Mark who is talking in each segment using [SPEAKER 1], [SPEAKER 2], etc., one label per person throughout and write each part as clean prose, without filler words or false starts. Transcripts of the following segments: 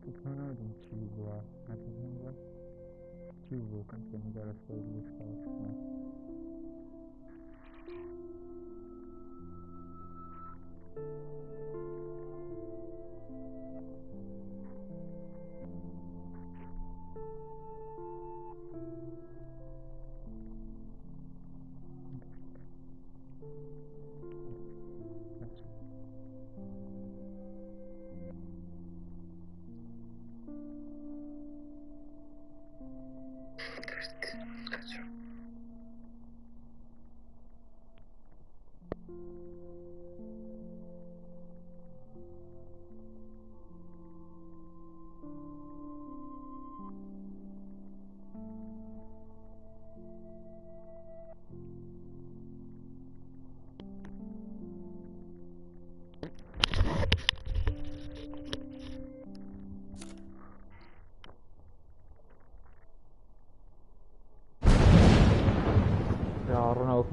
[SPEAKER 1] Gimana dong jiwa? Ada jiwa? Jiwa kan negara sebagai statusnya. Ya Ronald.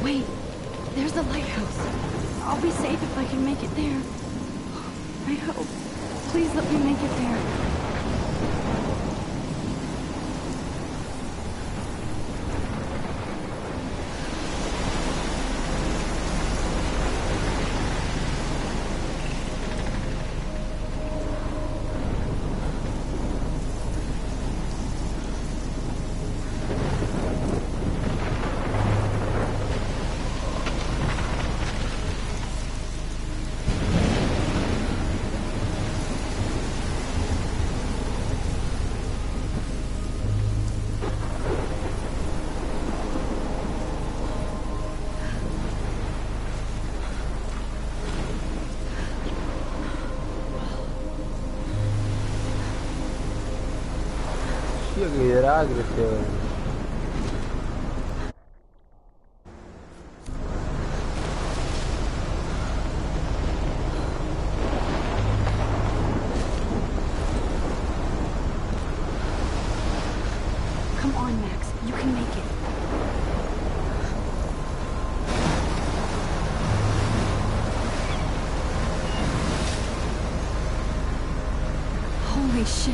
[SPEAKER 2] Wait, there's the lighthouse. I'll be safe if I can make it there. I hope. Please let me make it there.
[SPEAKER 1] Aggressive.
[SPEAKER 2] Come on, Max. You can make it. Holy shit.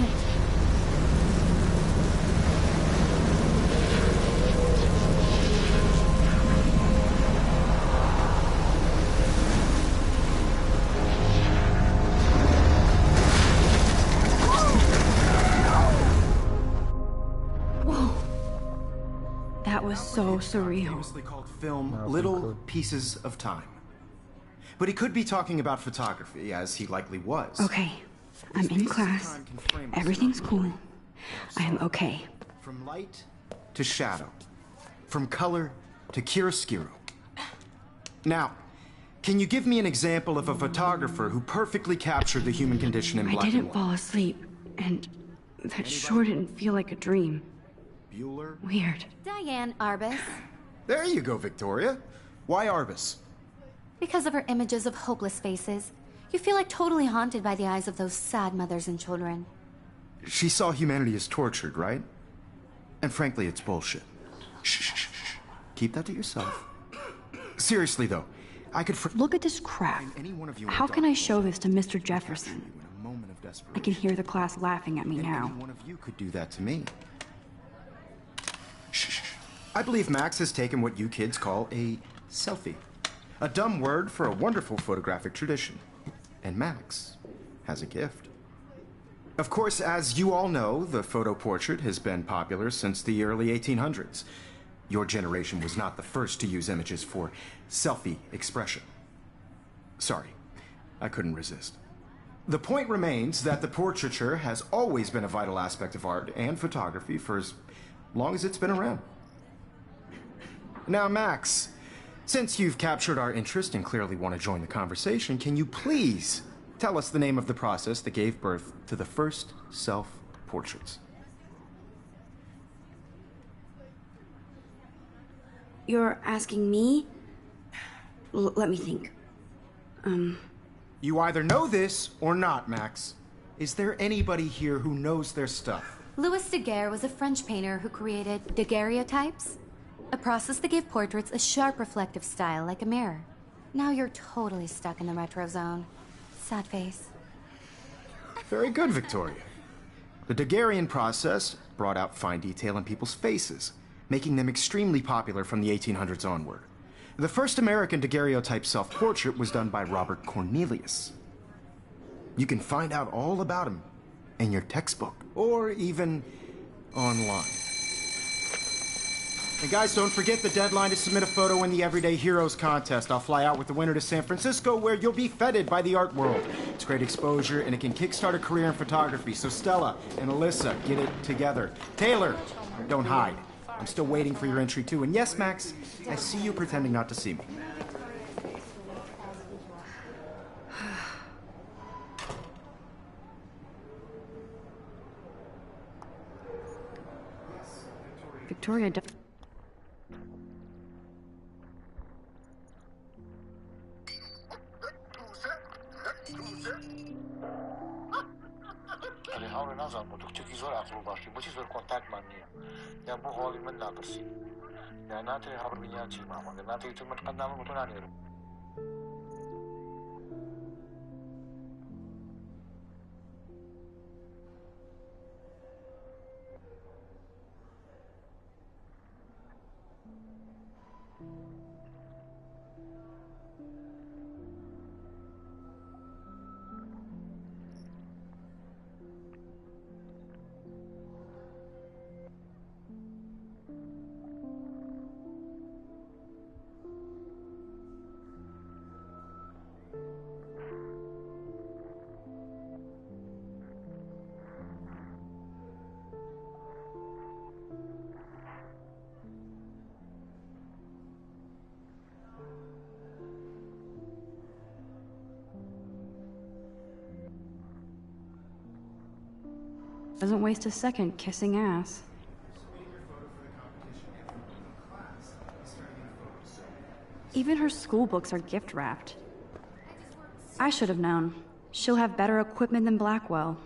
[SPEAKER 2] That was so surreal.
[SPEAKER 3] Famously called film Little Pieces of Time. But he could be talking about photography, as he likely was.
[SPEAKER 2] Okay, I'm in class. Everything's cool. I am okay.
[SPEAKER 3] From light to shadow. From color to chiaroscuro. Now, can you give me an example of a photographer who perfectly captured the human condition in black and white?
[SPEAKER 2] I didn't fall asleep, and that sure didn't feel like a dream.
[SPEAKER 3] Bueller?
[SPEAKER 2] Weird.
[SPEAKER 4] Diane Arbus.
[SPEAKER 3] There you go, Victoria. Why Arbus?
[SPEAKER 4] Because of her images of hopeless faces, you feel like totally haunted by the eyes of those sad mothers and children.
[SPEAKER 3] She saw humanity as tortured, right? And frankly, it's bullshit. Shh, shh, shh. Keep that to yourself. Seriously, though, I could
[SPEAKER 2] Look at this crap. How can I show this to Mr. Jefferson? I can hear the class laughing at me now.
[SPEAKER 3] Any one of you could do that to me. Shh. I believe Max has taken what you kids call a selfie. A dumb word for a wonderful photographic tradition. And Max has a gift. Of course, as you all know, the photo portrait has been popular since the early 1800s. Your generation was not the first to use images for selfie expression. Sorry, I couldn't resist. The point remains that the portraiture has always been a vital aspect of art and photography for as long as it's been around. Now, Max, since you've captured our interest and clearly want to join the conversation, can you please tell us the name of the process that gave birth to the first self-portraits?
[SPEAKER 2] You're asking me? Let me think.
[SPEAKER 3] You either know this or not, Max. Is there anybody here who knows their stuff?
[SPEAKER 4] Louis Daguerre was a French painter who created daguerreotypes, a process that gave portraits a sharp reflective style like a mirror. Now you're totally stuck in the retro zone. Sad face.
[SPEAKER 3] Very good, Victoria. The Daguerrean process brought out fine detail in people's faces, making them extremely popular from the 1800s onward. The first American daguerreotype self-portrait was done by Robert Cornelius. You can find out all about him in your textbook, or even online. And guys, don't forget the deadline to submit a photo in the Everyday Heroes contest. I'll fly out with the winner to San Francisco, where you'll be feted by the art world. It's great exposure, and it can kickstart a career in photography. So Stella and Alyssa, get it together. Taylor, don't hide. I'm still waiting for your entry, too. And yes, Max, I see you pretending not to see me.
[SPEAKER 2] Victoria,
[SPEAKER 5] حاول نظام وتكتكي زور عقلو باشي بچی زور کنتاک مانیه یا بو حالی من ناکرسی یا ناتری هر بنیاد چی ماما ناتری تو من قدام متونانی رو
[SPEAKER 2] doesn't waste a second kissing ass. Even her school books are gift wrapped. I should have known. She'll have better equipment than Blackwell.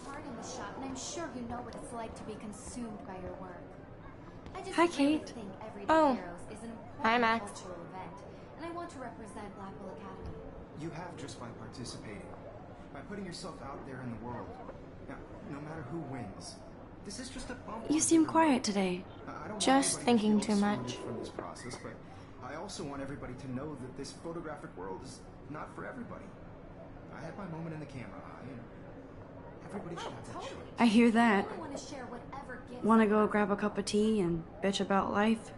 [SPEAKER 4] Hard in the shop, and I'm sure you know what it's like to be consumed by your work. I just
[SPEAKER 2] Hi,
[SPEAKER 4] really
[SPEAKER 2] Kate.
[SPEAKER 4] think Everyday
[SPEAKER 6] Oh.
[SPEAKER 4] Heroes is an
[SPEAKER 6] Hi,
[SPEAKER 4] important
[SPEAKER 6] Max.
[SPEAKER 4] cultural event, and I want to represent Blackwell Academy.
[SPEAKER 3] You have just by participating, by putting yourself out there in the world. Now, no matter who wins, this is just a bump.
[SPEAKER 2] You seem quiet today.
[SPEAKER 3] I don't want
[SPEAKER 6] Just
[SPEAKER 3] anybody to
[SPEAKER 6] thinking
[SPEAKER 3] feel
[SPEAKER 6] too much.
[SPEAKER 3] excluded from this process, but I also want everybody to know that this photographic world is not for everybody. I had my moment in the camera eye, and everybody should have that choice.
[SPEAKER 2] I hear that.
[SPEAKER 4] I want to share whatever gifts.
[SPEAKER 2] Wanna go grab a cup of tea and bitch about life?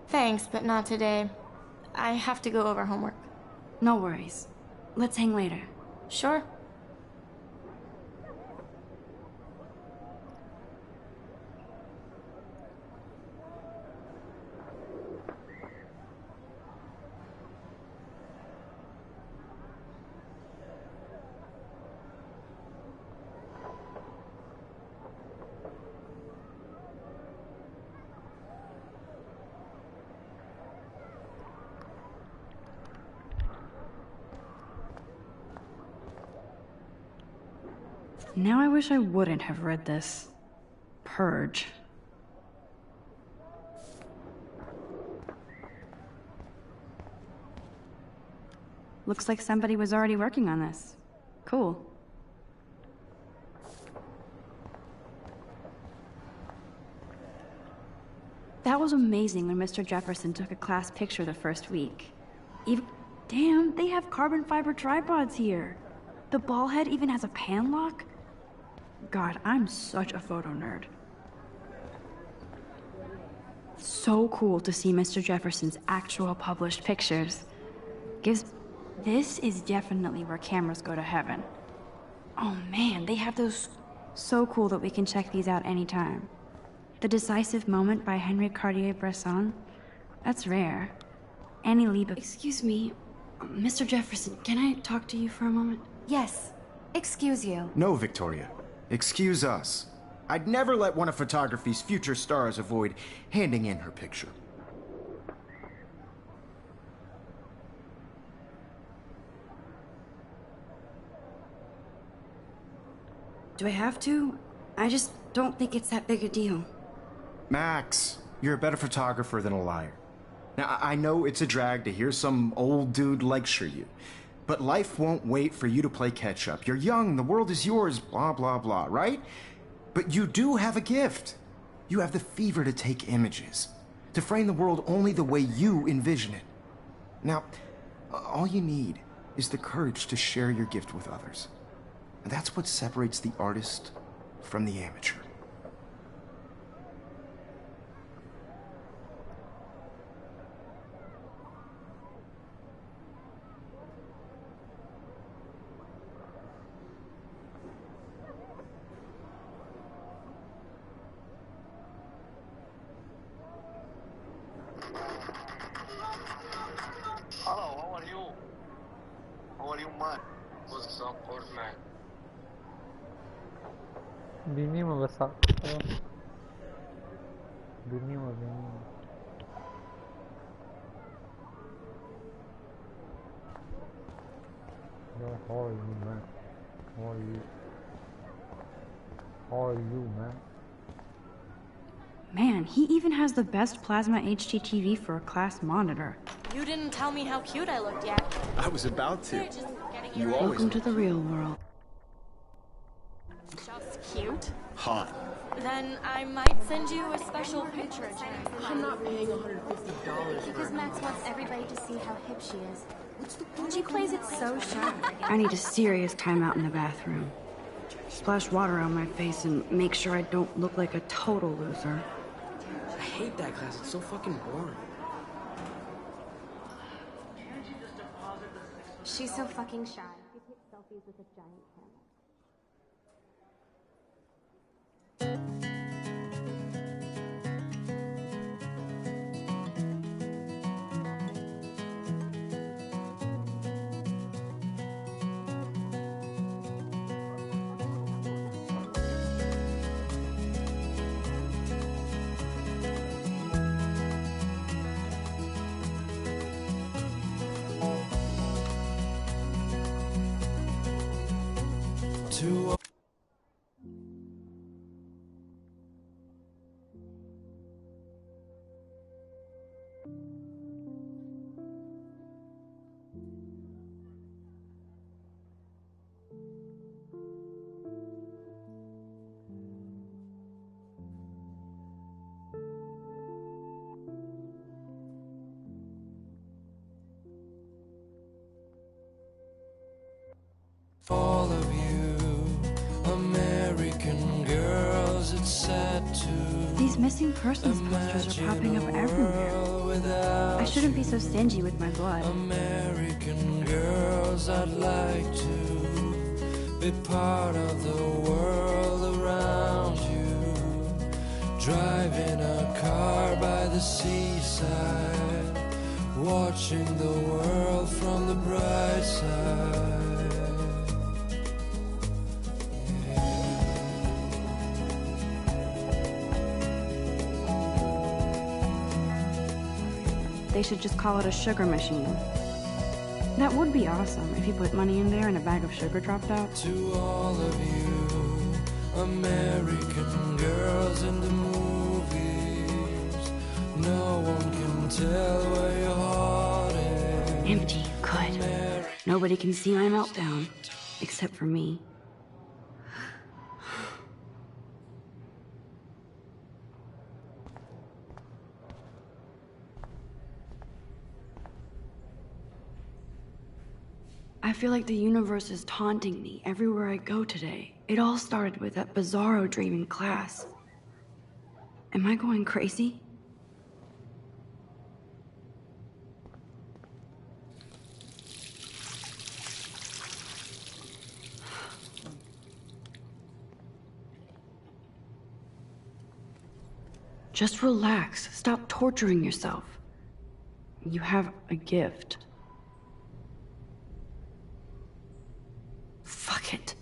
[SPEAKER 6] Thanks, but not today. I have to go over homework.
[SPEAKER 2] No worries. Let's hang later.
[SPEAKER 6] Sure.
[SPEAKER 2] Now I wish I wouldn't have read this. Purge. Looks like somebody was already working on this. Cool. That was amazing when Mr. Jefferson took a class picture the first week. Damn, they have carbon fiber tripods here. The ball head even has a pan lock. God, I'm such a photo nerd. So cool to see Mr. Jefferson's actual published pictures. This is definitely where cameras go to heaven. Oh man, they have those. So cool that we can check these out anytime. The Decisive Moment by Henry Cartier-Bresson. That's rare. Annie Liebig. Excuse me, Mr. Jefferson, can I talk to you for a moment?
[SPEAKER 4] Yes. Excuse you.
[SPEAKER 3] No, Victoria. Excuse us. I'd never let one of photography's future stars avoid handing in her picture.
[SPEAKER 2] Do I have to? I just don't think it's that big a deal.
[SPEAKER 3] Max, you're a better photographer than a liar. Now, I know it's a drag to hear some old dude lecture you, but life won't wait for you to play catch-up. You're young, the world is yours, blah, blah, blah, right? But you do have a gift. You have the fever to take images, to frame the world only the way you envision it. Now, all you need is the courage to share your gift with others. And that's what separates the artist from the amateur.
[SPEAKER 5] Hello, how are you? How are you, man? What's up, old man?
[SPEAKER 1] بيني ما بس بيني ما بيني Yo, how are you, man? How are you? How are you, man?
[SPEAKER 2] Man, he even has the best plasma HDTV for a class monitor.
[SPEAKER 6] You didn't tell me how cute I looked yet.
[SPEAKER 3] I was about to.
[SPEAKER 6] You're just getting
[SPEAKER 3] You
[SPEAKER 6] your
[SPEAKER 3] always
[SPEAKER 2] Welcome to the real world.
[SPEAKER 6] just cute.
[SPEAKER 3] hot.
[SPEAKER 6] Then I might send you a special picture tonight.
[SPEAKER 7] I'm not paying $150
[SPEAKER 4] Because Max wants everybody to see how hip she is. She plays it so shy.
[SPEAKER 2] I need a serious timeout in the bathroom. Splash water on my face and make sure I don't look like a total loser.
[SPEAKER 7] I hate that class. It's so fucking boring.
[SPEAKER 4] She's so fucking shy. She takes selfies with a giant camera.
[SPEAKER 8] All of you American girls, it's sad to
[SPEAKER 2] These missing persons posters are popping up everywhere. I shouldn't be so stingy with my blood.
[SPEAKER 8] American girls, I'd like to be part of the world around you, driving a car by the seaside, watching the world from the bright side.
[SPEAKER 2] They should just call it a sugar machine. That would be awesome if you put money in there and a bag of sugar dropped out.
[SPEAKER 8] To all of you American girls in the movies, no one can tell where your heart is.
[SPEAKER 2] Empty, good. Nobody can see my meltdown, except for me. I feel like the universe is taunting me everywhere I go today. It all started with that bizarro dream in class. Am I going crazy? Just relax. Stop torturing yourself. You have a gift. Fuck it.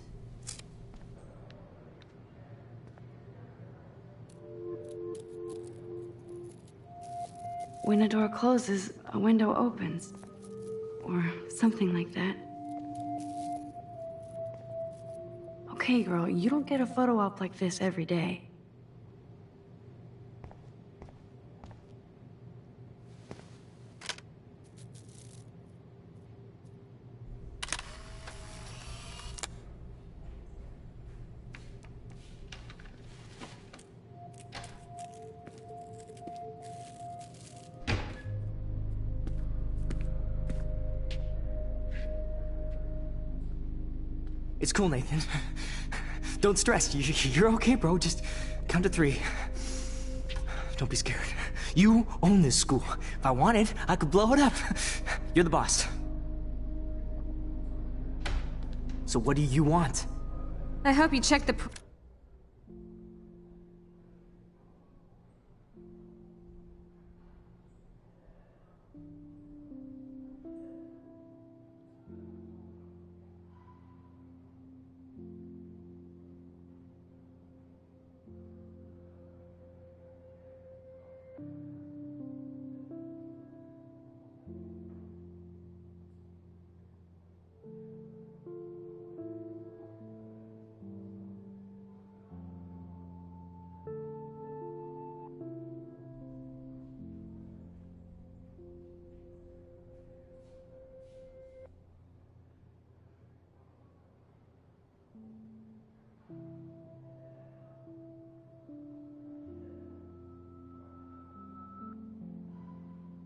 [SPEAKER 2] When a door closes, a window opens. Or something like that. Okay, girl, you don't get a photo op like this every day.
[SPEAKER 9] It's cool, Nathan. Don't stress. You're okay, bro. Just count to 3. Don't be scared. You own this school. If I wanted, I could blow it up. You're the boss. So what do you want?
[SPEAKER 10] I hope you check the...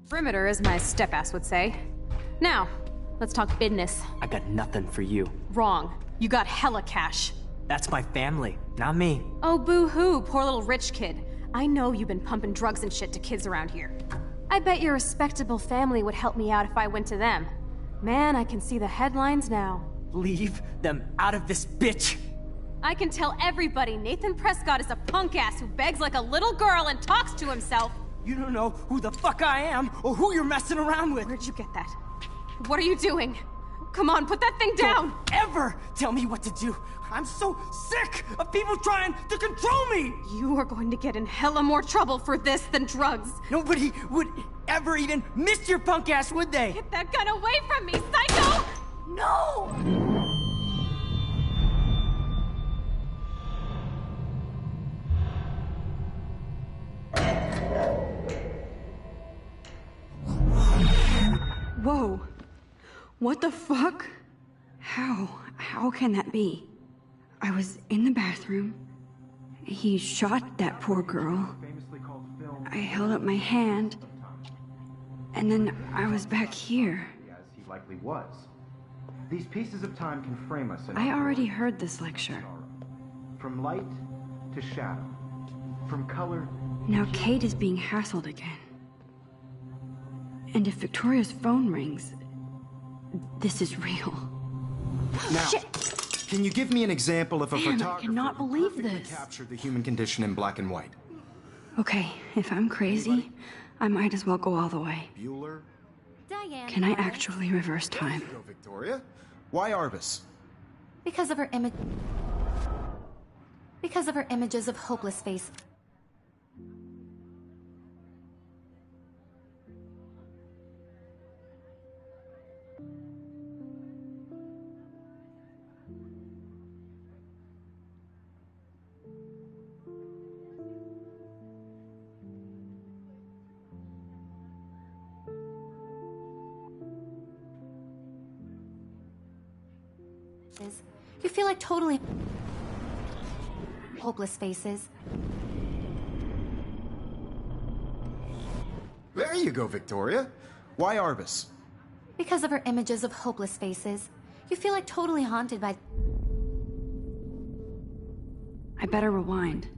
[SPEAKER 10] perimeter, as my step-ass would say. Now, let's talk business.
[SPEAKER 9] I got nothing for you.
[SPEAKER 10] Wrong. You got hella cash.
[SPEAKER 9] That's my family, not me.
[SPEAKER 10] Oh, boo-hoo, poor little rich kid. I know you've been pumping drugs and shit to kids around here. I bet your respectable family would help me out if I went to them. Man, I can see the headlines now.
[SPEAKER 9] Leave them out of this bitch!
[SPEAKER 10] I can tell everybody Nathan Prescott is a punk-ass who begs like a little girl and talks to himself.
[SPEAKER 9] You don't know who the fuck I am, or who you're messing around with!
[SPEAKER 10] Where'd you get that? What are you doing? Come on, put that thing down!
[SPEAKER 9] Don't ever tell me what to do! I'm so sick of people trying to control me!
[SPEAKER 10] You are going to get in hella more trouble for this than drugs.
[SPEAKER 9] Nobody would ever even miss your punk ass, would they?
[SPEAKER 10] Get that gun away from me, psycho!
[SPEAKER 9] No!
[SPEAKER 2] Whoa. What the fuck? How can that be? I was in the bathroom. He shot that poor girl. I held up my hand. And then I was back here.
[SPEAKER 3] As he likely was. These pieces of time can frame us in
[SPEAKER 2] I already heard this lecture.
[SPEAKER 3] From light to shadow. From color.
[SPEAKER 2] Now Kate is being hassled again. And if Victoria's phone rings, this is real.
[SPEAKER 3] Now,
[SPEAKER 2] Shit.
[SPEAKER 3] Can you give me an example of a
[SPEAKER 2] Man, I
[SPEAKER 3] photographer
[SPEAKER 2] cannot
[SPEAKER 3] who
[SPEAKER 2] believe
[SPEAKER 3] perfectly
[SPEAKER 2] this.
[SPEAKER 3] captured the human condition in black and white?
[SPEAKER 2] Okay, if I'm crazy, I might as well go all the way.
[SPEAKER 3] Bueller?
[SPEAKER 4] Diane.
[SPEAKER 2] Can I actually reverse time?
[SPEAKER 3] Go, Victoria. Why Arbus?
[SPEAKER 4] Because of her image. Because of her images of hopeless face. You feel like totally hopeless faces.
[SPEAKER 3] There you go, Victoria. Why Arbus?
[SPEAKER 4] Because of her images of hopeless faces. You feel like totally haunted by...
[SPEAKER 2] I better rewind.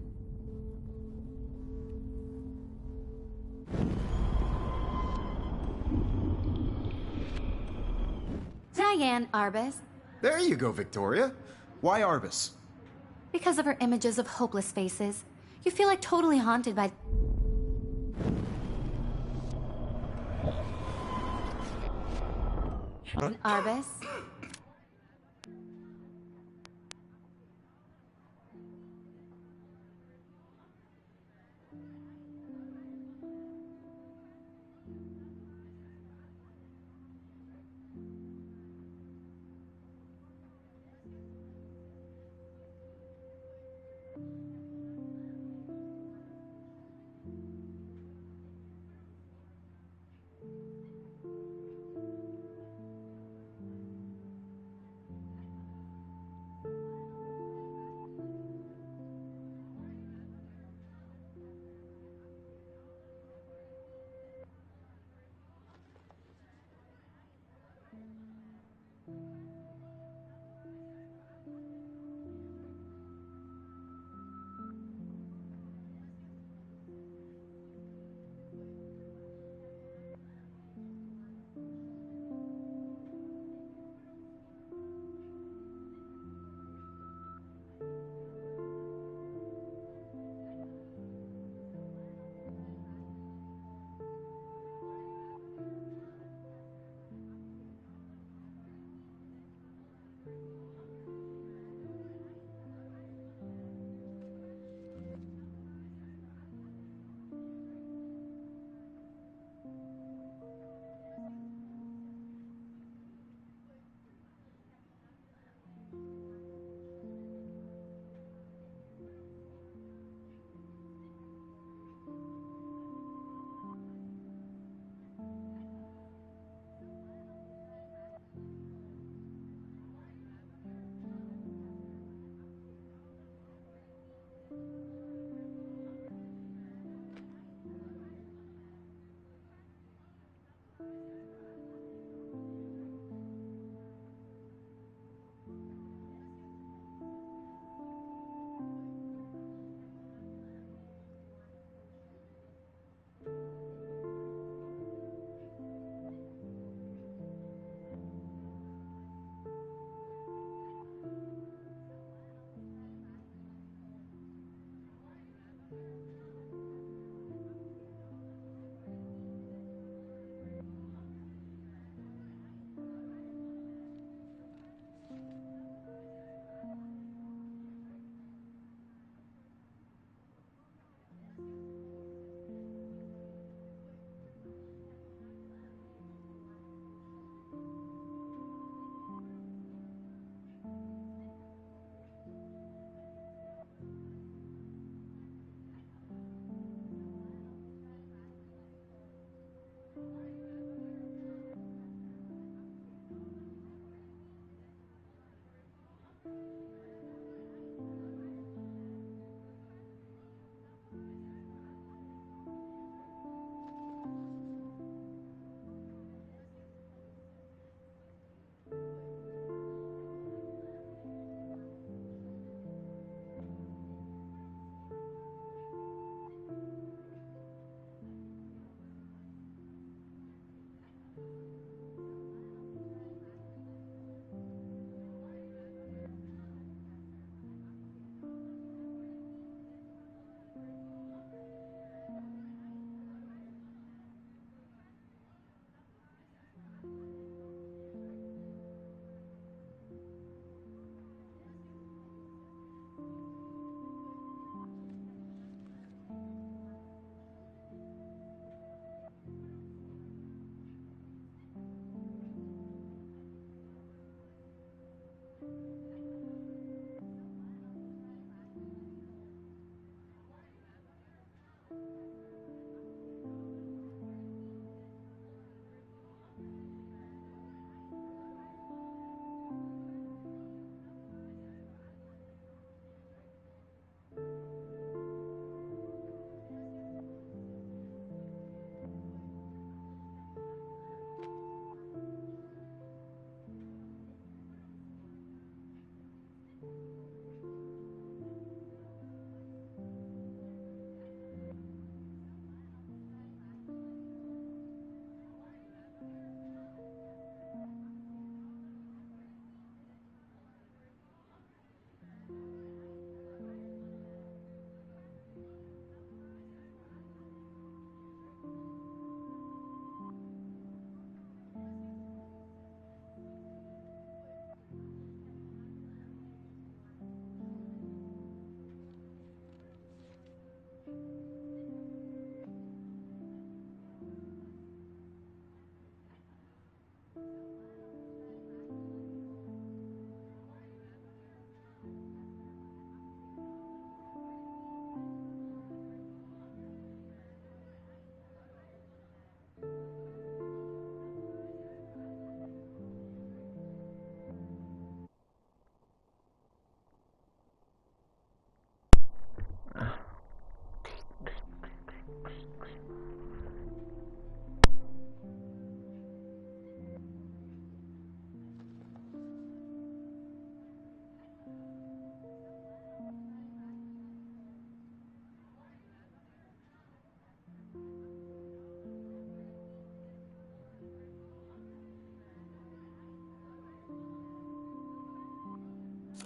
[SPEAKER 4] Diane Arbus.
[SPEAKER 3] There you go, Victoria. Why Arbus?
[SPEAKER 4] Because of her images of hopeless faces. You feel like totally haunted by... Arbus.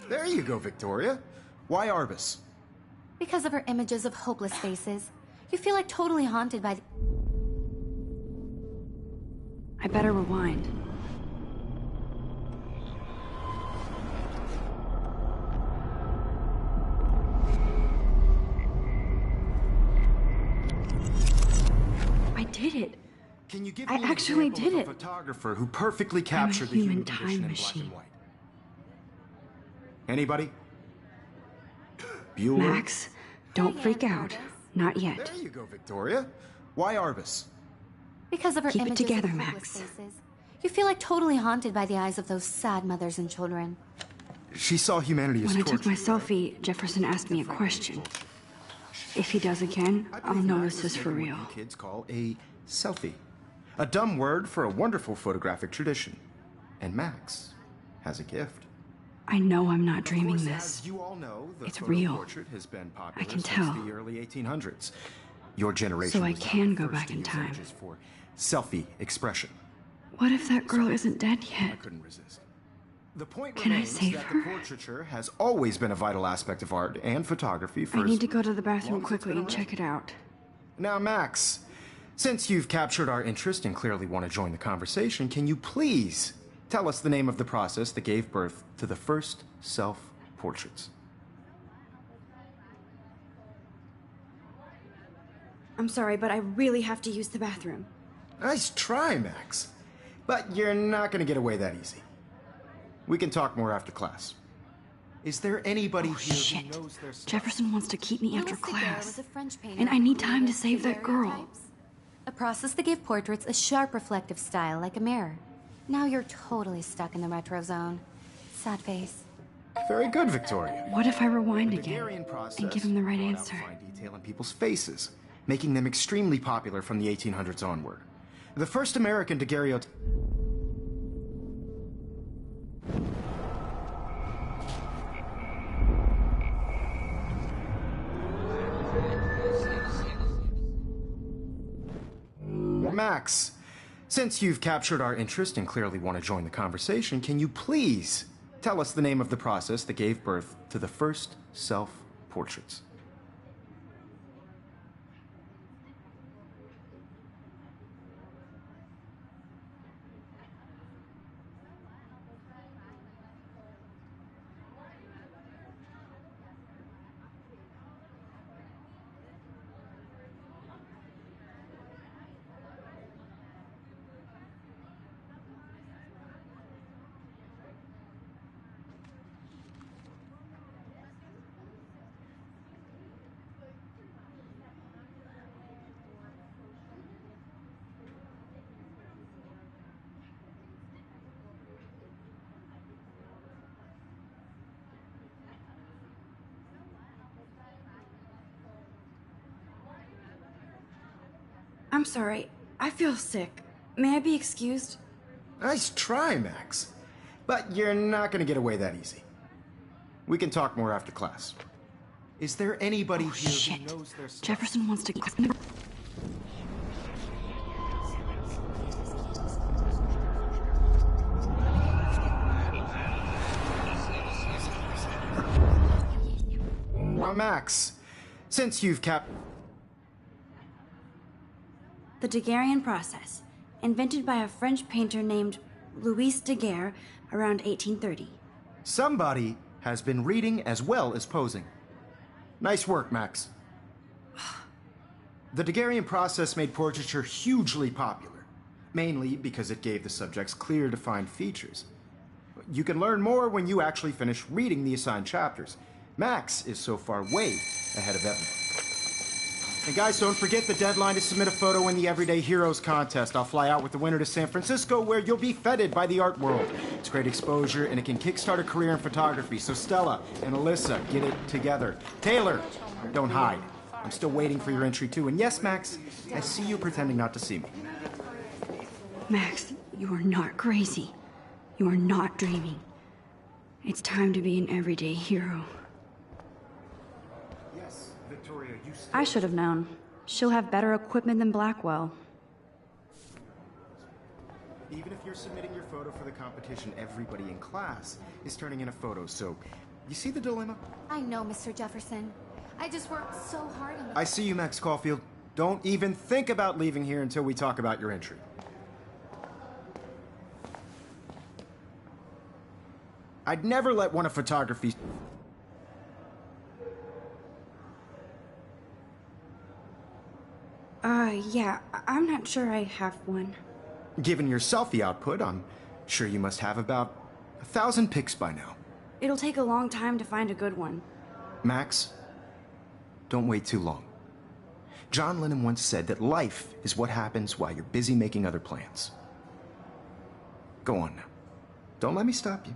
[SPEAKER 3] There you go, Victoria. Why Arbus?
[SPEAKER 4] Because of her images of hopeless faces. You feel like totally haunted by the...
[SPEAKER 2] I better rewind. I did it.
[SPEAKER 3] Can you give
[SPEAKER 2] I
[SPEAKER 3] me an
[SPEAKER 2] actually
[SPEAKER 3] example
[SPEAKER 2] did
[SPEAKER 3] of a
[SPEAKER 2] it.
[SPEAKER 3] photographer who perfectly captured the
[SPEAKER 2] human
[SPEAKER 3] human condition
[SPEAKER 2] time
[SPEAKER 3] in black
[SPEAKER 2] machine.
[SPEAKER 3] and white? Anybody? Bueller?
[SPEAKER 2] Max, don't freak out. Not yet.
[SPEAKER 3] There you go, Victoria. Why Arbus?
[SPEAKER 4] Because of her
[SPEAKER 2] Keep it
[SPEAKER 4] images
[SPEAKER 2] together,
[SPEAKER 4] of
[SPEAKER 2] Max.
[SPEAKER 4] hopeless faces. You feel like totally haunted by the eyes of those sad mothers and children.
[SPEAKER 3] She saw humanity as
[SPEAKER 2] When I
[SPEAKER 3] torture.
[SPEAKER 2] took my selfie, Jefferson asked me a question. If he does again, I'll know this is for real.
[SPEAKER 3] What you kids call a selfie. A dumb word for a wonderful photographic tradition. And Max has a gift.
[SPEAKER 2] I know I'm not dreaming
[SPEAKER 3] Of course,
[SPEAKER 2] this.
[SPEAKER 3] as you all know, the
[SPEAKER 2] It's
[SPEAKER 3] photo
[SPEAKER 2] real.
[SPEAKER 3] portrait has been popular
[SPEAKER 2] I can
[SPEAKER 3] since
[SPEAKER 2] tell.
[SPEAKER 3] the early 1800s. Your generation
[SPEAKER 2] So I
[SPEAKER 3] was not
[SPEAKER 2] can
[SPEAKER 3] the
[SPEAKER 2] go
[SPEAKER 3] first
[SPEAKER 2] back
[SPEAKER 3] to
[SPEAKER 2] in
[SPEAKER 3] use
[SPEAKER 2] time.
[SPEAKER 3] images for selfie expression.
[SPEAKER 2] What if that girl isn't dead
[SPEAKER 3] I
[SPEAKER 2] yet?
[SPEAKER 3] couldn't resist. The point
[SPEAKER 2] Can I
[SPEAKER 3] remains
[SPEAKER 2] save
[SPEAKER 3] that
[SPEAKER 2] her?
[SPEAKER 3] the portraiture has always been a vital aspect of art and photography for
[SPEAKER 2] I
[SPEAKER 3] as
[SPEAKER 2] need to go to the
[SPEAKER 3] long
[SPEAKER 2] bathroom
[SPEAKER 3] as it's
[SPEAKER 2] quickly
[SPEAKER 3] been
[SPEAKER 2] and check it out.
[SPEAKER 3] Now, Max, since you've captured our interest and clearly want to join the conversation, can you please tell us the name of the process that gave birth to the first self-portraits?
[SPEAKER 2] I'm sorry, but I really have to use the bathroom.
[SPEAKER 3] Nice try, Max. But you're not going to get away that easy. We can talk more after class. Is there anybody here
[SPEAKER 2] Shit.
[SPEAKER 3] who knows their stuff?
[SPEAKER 2] Jefferson wants to keep me after
[SPEAKER 4] Louis Daguerre
[SPEAKER 2] class.
[SPEAKER 4] was a French painter
[SPEAKER 2] And I need
[SPEAKER 4] who
[SPEAKER 2] time to
[SPEAKER 4] created
[SPEAKER 2] save that girl.
[SPEAKER 4] daguerreotypes, a process that gave portraits a sharp reflective style like a mirror. Now you're totally stuck in the retro zone. Sad face.
[SPEAKER 3] Very good, Victoria.
[SPEAKER 2] What if I rewind
[SPEAKER 3] The
[SPEAKER 2] again
[SPEAKER 3] Daguerrean process
[SPEAKER 2] and give him the right
[SPEAKER 3] brought out
[SPEAKER 2] answer?
[SPEAKER 3] fine detail in people's faces, making them extremely popular from the 1800s onward. The first American daguerreotype. Max, since you've captured our interest and clearly want to join the conversation, can you please tell us the name of the process that gave birth to the first self-portraits?
[SPEAKER 2] I'm sorry. I feel sick. May I be excused?
[SPEAKER 3] Nice try, Max. But you're not going to get away that easy. We can talk more after class. Is there anybody here
[SPEAKER 2] Shit.
[SPEAKER 3] who knows their stuff?
[SPEAKER 2] Jefferson wants to...
[SPEAKER 3] Well, Max, since you've
[SPEAKER 2] The Daguerrean process, invented by a French painter named Louis Daguerre around 1830.
[SPEAKER 3] Somebody has been reading as well as posing. Nice work, Max. The Daguerrean process made portraiture hugely popular, mainly because it gave the subjects clear, defined features. You can learn more when you actually finish reading the assigned chapters. Max is so far way ahead of everyone. And guys, don't forget the deadline to submit a photo in the Everyday Heroes contest. I'll fly out with the winner to San Francisco, where you'll be feted by the art world. It's great exposure, and it can kickstart a career in photography. So Stella and Alyssa, get it together. Taylor, don't hide. I'm still waiting for your entry, too. And yes, Max, I see you pretending not to see me.
[SPEAKER 2] Max, you are not crazy. You are not dreaming. It's time to be an everyday hero.
[SPEAKER 3] Yes, Victoria, you still...
[SPEAKER 2] I should have known. She'll have better equipment than Blackwell.
[SPEAKER 3] Even if you're submitting your photo for the competition, everybody in class is turning in a photo, so You see the dilemma?
[SPEAKER 4] I know, Mr. Jefferson. I just worked so hard on the...
[SPEAKER 3] I see you, Max Caulfield. Don't even think about leaving here until we talk about your entry. I'd never let one of photography's...
[SPEAKER 2] Yeah, I'm not sure I have one.
[SPEAKER 3] Given your selfie output, I'm sure you must have about 1,000 pics by now.
[SPEAKER 2] It'll take a long time to find a good one.
[SPEAKER 3] Max, don't wait too long. John Lennon once said that life is what happens while you're busy making other plans. Go on now. Don't let me stop you.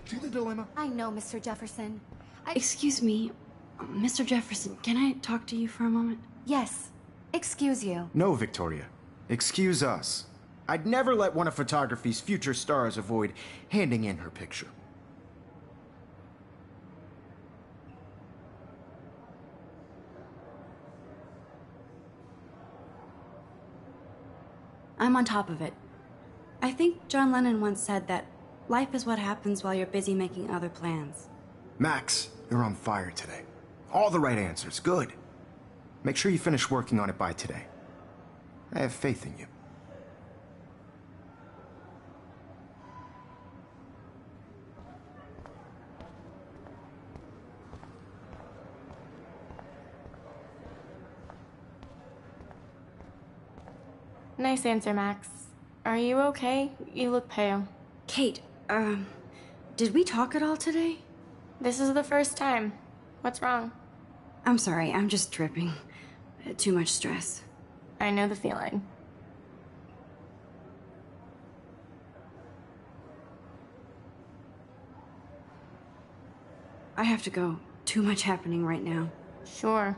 [SPEAKER 3] See the dilemma?
[SPEAKER 4] I know, Mr. Jefferson.
[SPEAKER 2] Excuse me, Mr. Jefferson, can I talk to you for a moment?
[SPEAKER 4] Yes. Excuse you.
[SPEAKER 3] No, Victoria. Excuse us. I'd never let one of photography's future stars avoid handing in her picture.
[SPEAKER 2] I'm on top of it. I think John Lennon once said that life is what happens while you're busy making other plans.
[SPEAKER 3] Max, you're on fire today. All the right answers. Good. Make sure you finish working on it by today. I have faith in you.
[SPEAKER 6] Nice answer, Max. Are you okay? You look pale.
[SPEAKER 2] Kate, did we talk at all today?
[SPEAKER 6] This is the first time. What's wrong?
[SPEAKER 2] I'm sorry, I'm just tripping. Too much stress.
[SPEAKER 6] I know the feeling.
[SPEAKER 2] I have to go. Too much happening right now.
[SPEAKER 6] Sure.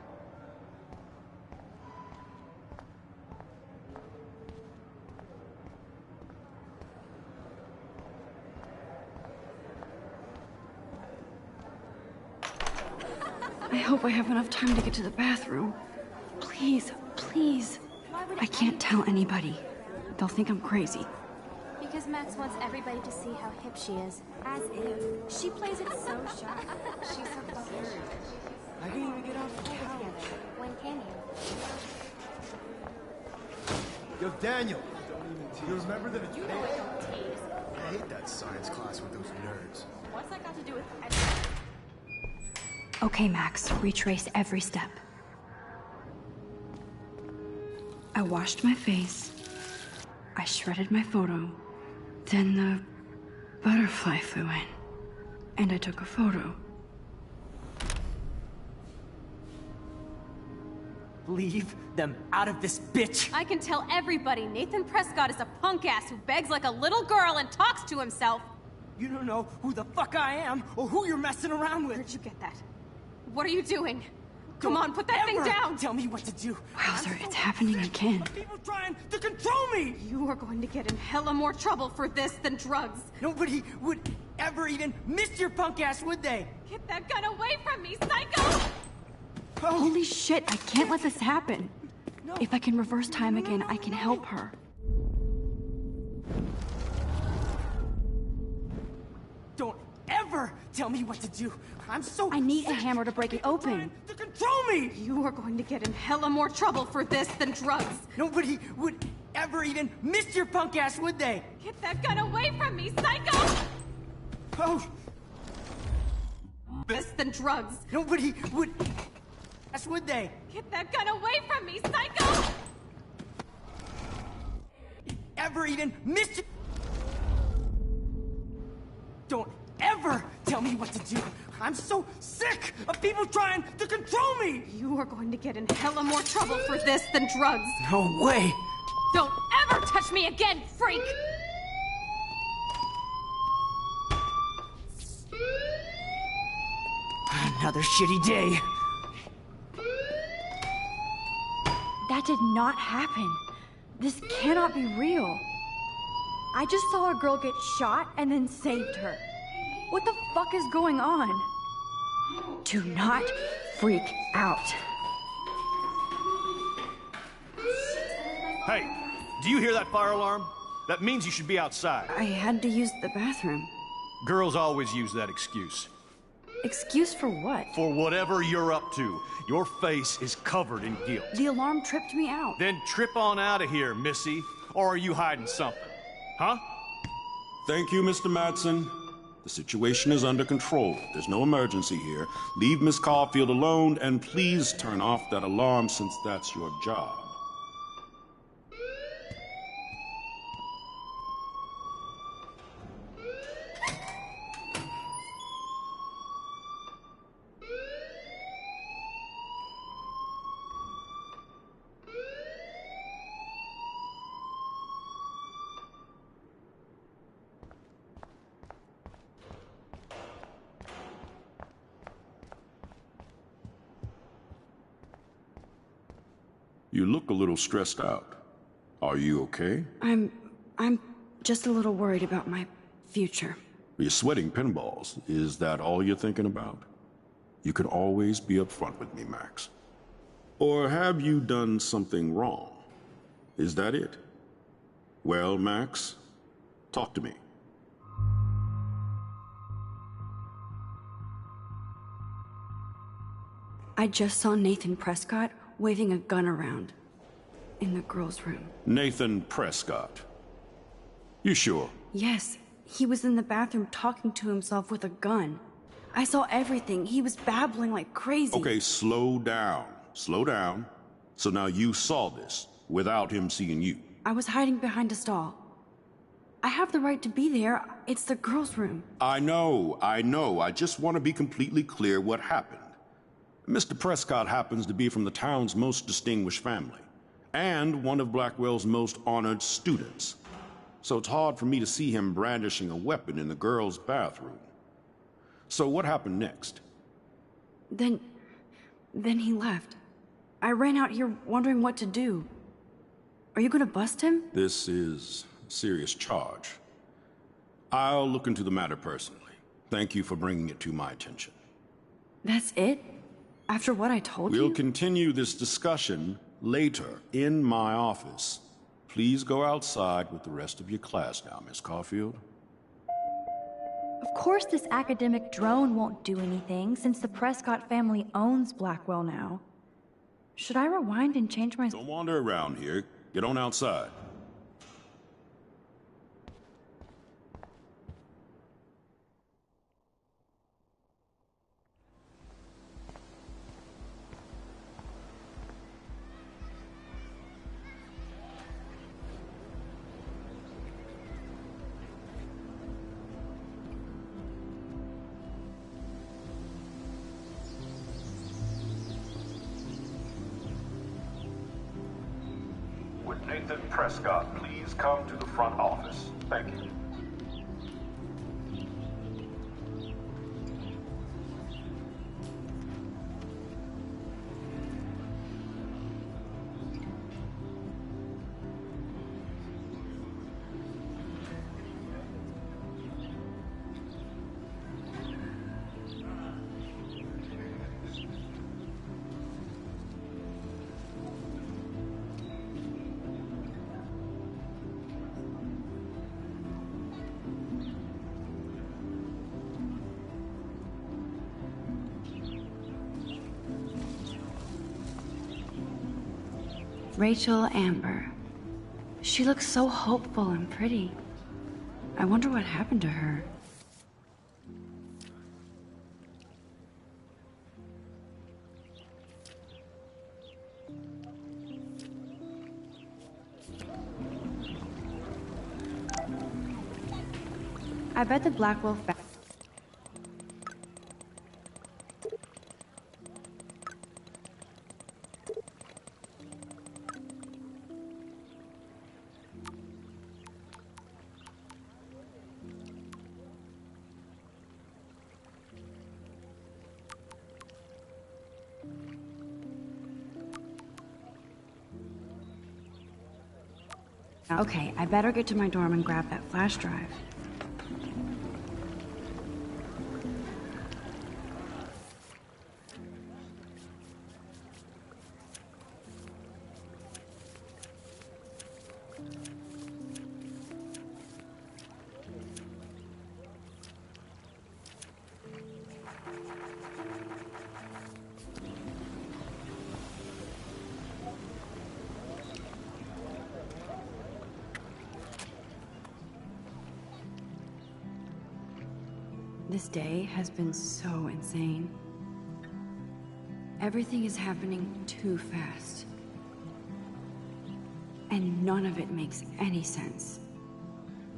[SPEAKER 2] I hope I have enough time to get to the bathroom. Please, please. I can't tell anybody. They'll think I'm crazy.
[SPEAKER 10] Because Max wants everybody to see how hip she is.
[SPEAKER 2] As if. She plays it so sharp. She's so cute.
[SPEAKER 7] I can't even get off the couch.
[SPEAKER 4] When can you?
[SPEAKER 3] Yo, Daniel. You remember that it's...
[SPEAKER 10] You know I don't tease.
[SPEAKER 3] I hate that science class with those nerds.
[SPEAKER 10] What's that got to do with...
[SPEAKER 2] Okay, Max, retrace every step. I washed my face. I shredded my photo. Then the butterfly flew in. And I took a photo.
[SPEAKER 9] Leave them out of this bitch!
[SPEAKER 10] I can tell everybody Nathan Prescott is a punk ass who begs like a little girl and talks to himself.
[SPEAKER 9] You don't know who the fuck I am or who you're messing around with.
[SPEAKER 10] Where'd you get that? What are you doing? Come on, put that thing down!
[SPEAKER 9] Tell me what to do.
[SPEAKER 2] Wowzer, it's happening again.
[SPEAKER 9] People trying to control me!
[SPEAKER 10] You are going to get in hella more trouble for this than drugs.
[SPEAKER 9] Nobody would ever even miss your punk ass, would they?
[SPEAKER 10] Get that gun away from me, psycho!
[SPEAKER 9] Oh.
[SPEAKER 2] Holy shit, I can't let this happen.
[SPEAKER 9] No.
[SPEAKER 2] If I can reverse time again, I can help her.
[SPEAKER 9] Don't ever tell me what to do. I'm so
[SPEAKER 2] I need a
[SPEAKER 9] sick
[SPEAKER 2] hammer to break it
[SPEAKER 9] of people
[SPEAKER 2] open.
[SPEAKER 9] trying to control me!
[SPEAKER 10] You are going to get in hella more trouble for this than drugs.
[SPEAKER 9] Nobody would ever even miss your punk ass, would they?
[SPEAKER 10] Get that gun away from me, psycho!
[SPEAKER 9] Oh,
[SPEAKER 10] This than drugs.
[SPEAKER 9] nobody would... would they?
[SPEAKER 10] Get that gun away from me, psycho!
[SPEAKER 9] Ever even miss... Don't ever tell me what to do. I'm so sick of people trying to control me!
[SPEAKER 10] You are going to get in hella more trouble for this than drugs.
[SPEAKER 9] No way!
[SPEAKER 10] Don't ever touch me again, freak!
[SPEAKER 9] Another shitty day.
[SPEAKER 2] That did not happen. This cannot be real. I just saw a girl get shot and then saved her. What the fuck is going on? Do not freak out.
[SPEAKER 11] Hey, do you hear that fire alarm? That means you should be outside.
[SPEAKER 2] I had to use the bathroom.
[SPEAKER 11] Girls always use that excuse.
[SPEAKER 2] Excuse for what?
[SPEAKER 11] For whatever you're up to. Your face is covered in guilt.
[SPEAKER 2] The alarm tripped me out.
[SPEAKER 11] Then trip on out of here, Missy. Or are you hiding something? Huh?
[SPEAKER 12] Thank you, Mr. Madsen. The situation is under control. There's no emergency here. Leave Miss Caulfield alone, and please turn off that alarm since that's your job. You look a little stressed out. Are you okay?
[SPEAKER 2] I'm just a little worried about my future.
[SPEAKER 12] You're sweating pinballs. Is that all you're thinking about? You can always be upfront with me, Max. Or have you done something wrong? Is that it? Well, Max, talk to me.
[SPEAKER 2] I just saw Nathan Prescott waving a gun around in the girls' room.
[SPEAKER 12] Nathan Prescott. You sure?
[SPEAKER 2] Yes, he was in the bathroom talking to himself with a gun. I saw everything. He was babbling like crazy.
[SPEAKER 12] Okay, slow down. Slow down. So now you saw this without him seeing you.
[SPEAKER 2] I was hiding behind a stall. I have the right to be there. It's the girls' room.
[SPEAKER 12] I know. I just want to be completely clear what happened. Mr. Prescott happens to be from the town's most distinguished family, and one of Blackwell's most honored students. So it's hard for me to see him brandishing a weapon in the girls' bathroom. So what happened next?
[SPEAKER 2] Then he left. I ran out here wondering what to do. Are you gonna bust him?
[SPEAKER 12] This is a serious charge. I'll look into the matter personally. Thank you for bringing it to my attention.
[SPEAKER 2] That's it? After what I told you?
[SPEAKER 12] We'll continue this discussion later in my office. Please go outside with the rest of your class now, Miss Caulfield.
[SPEAKER 13] Of course this academic drone won't do anything, since the Prescott family owns Blackwell now. Should I rewind and change my...
[SPEAKER 12] Don't wander around here. Get on outside. Would Nathan Prescott please come to the front office? Thank you.
[SPEAKER 2] Rachel Amber. She looks so hopeful and pretty. I wonder what happened to her. I bet the Blackwell Okay, I better get to my dorm and grab that flash drive. This day has been so insane. Everything is happening too fast. And none of it makes any sense.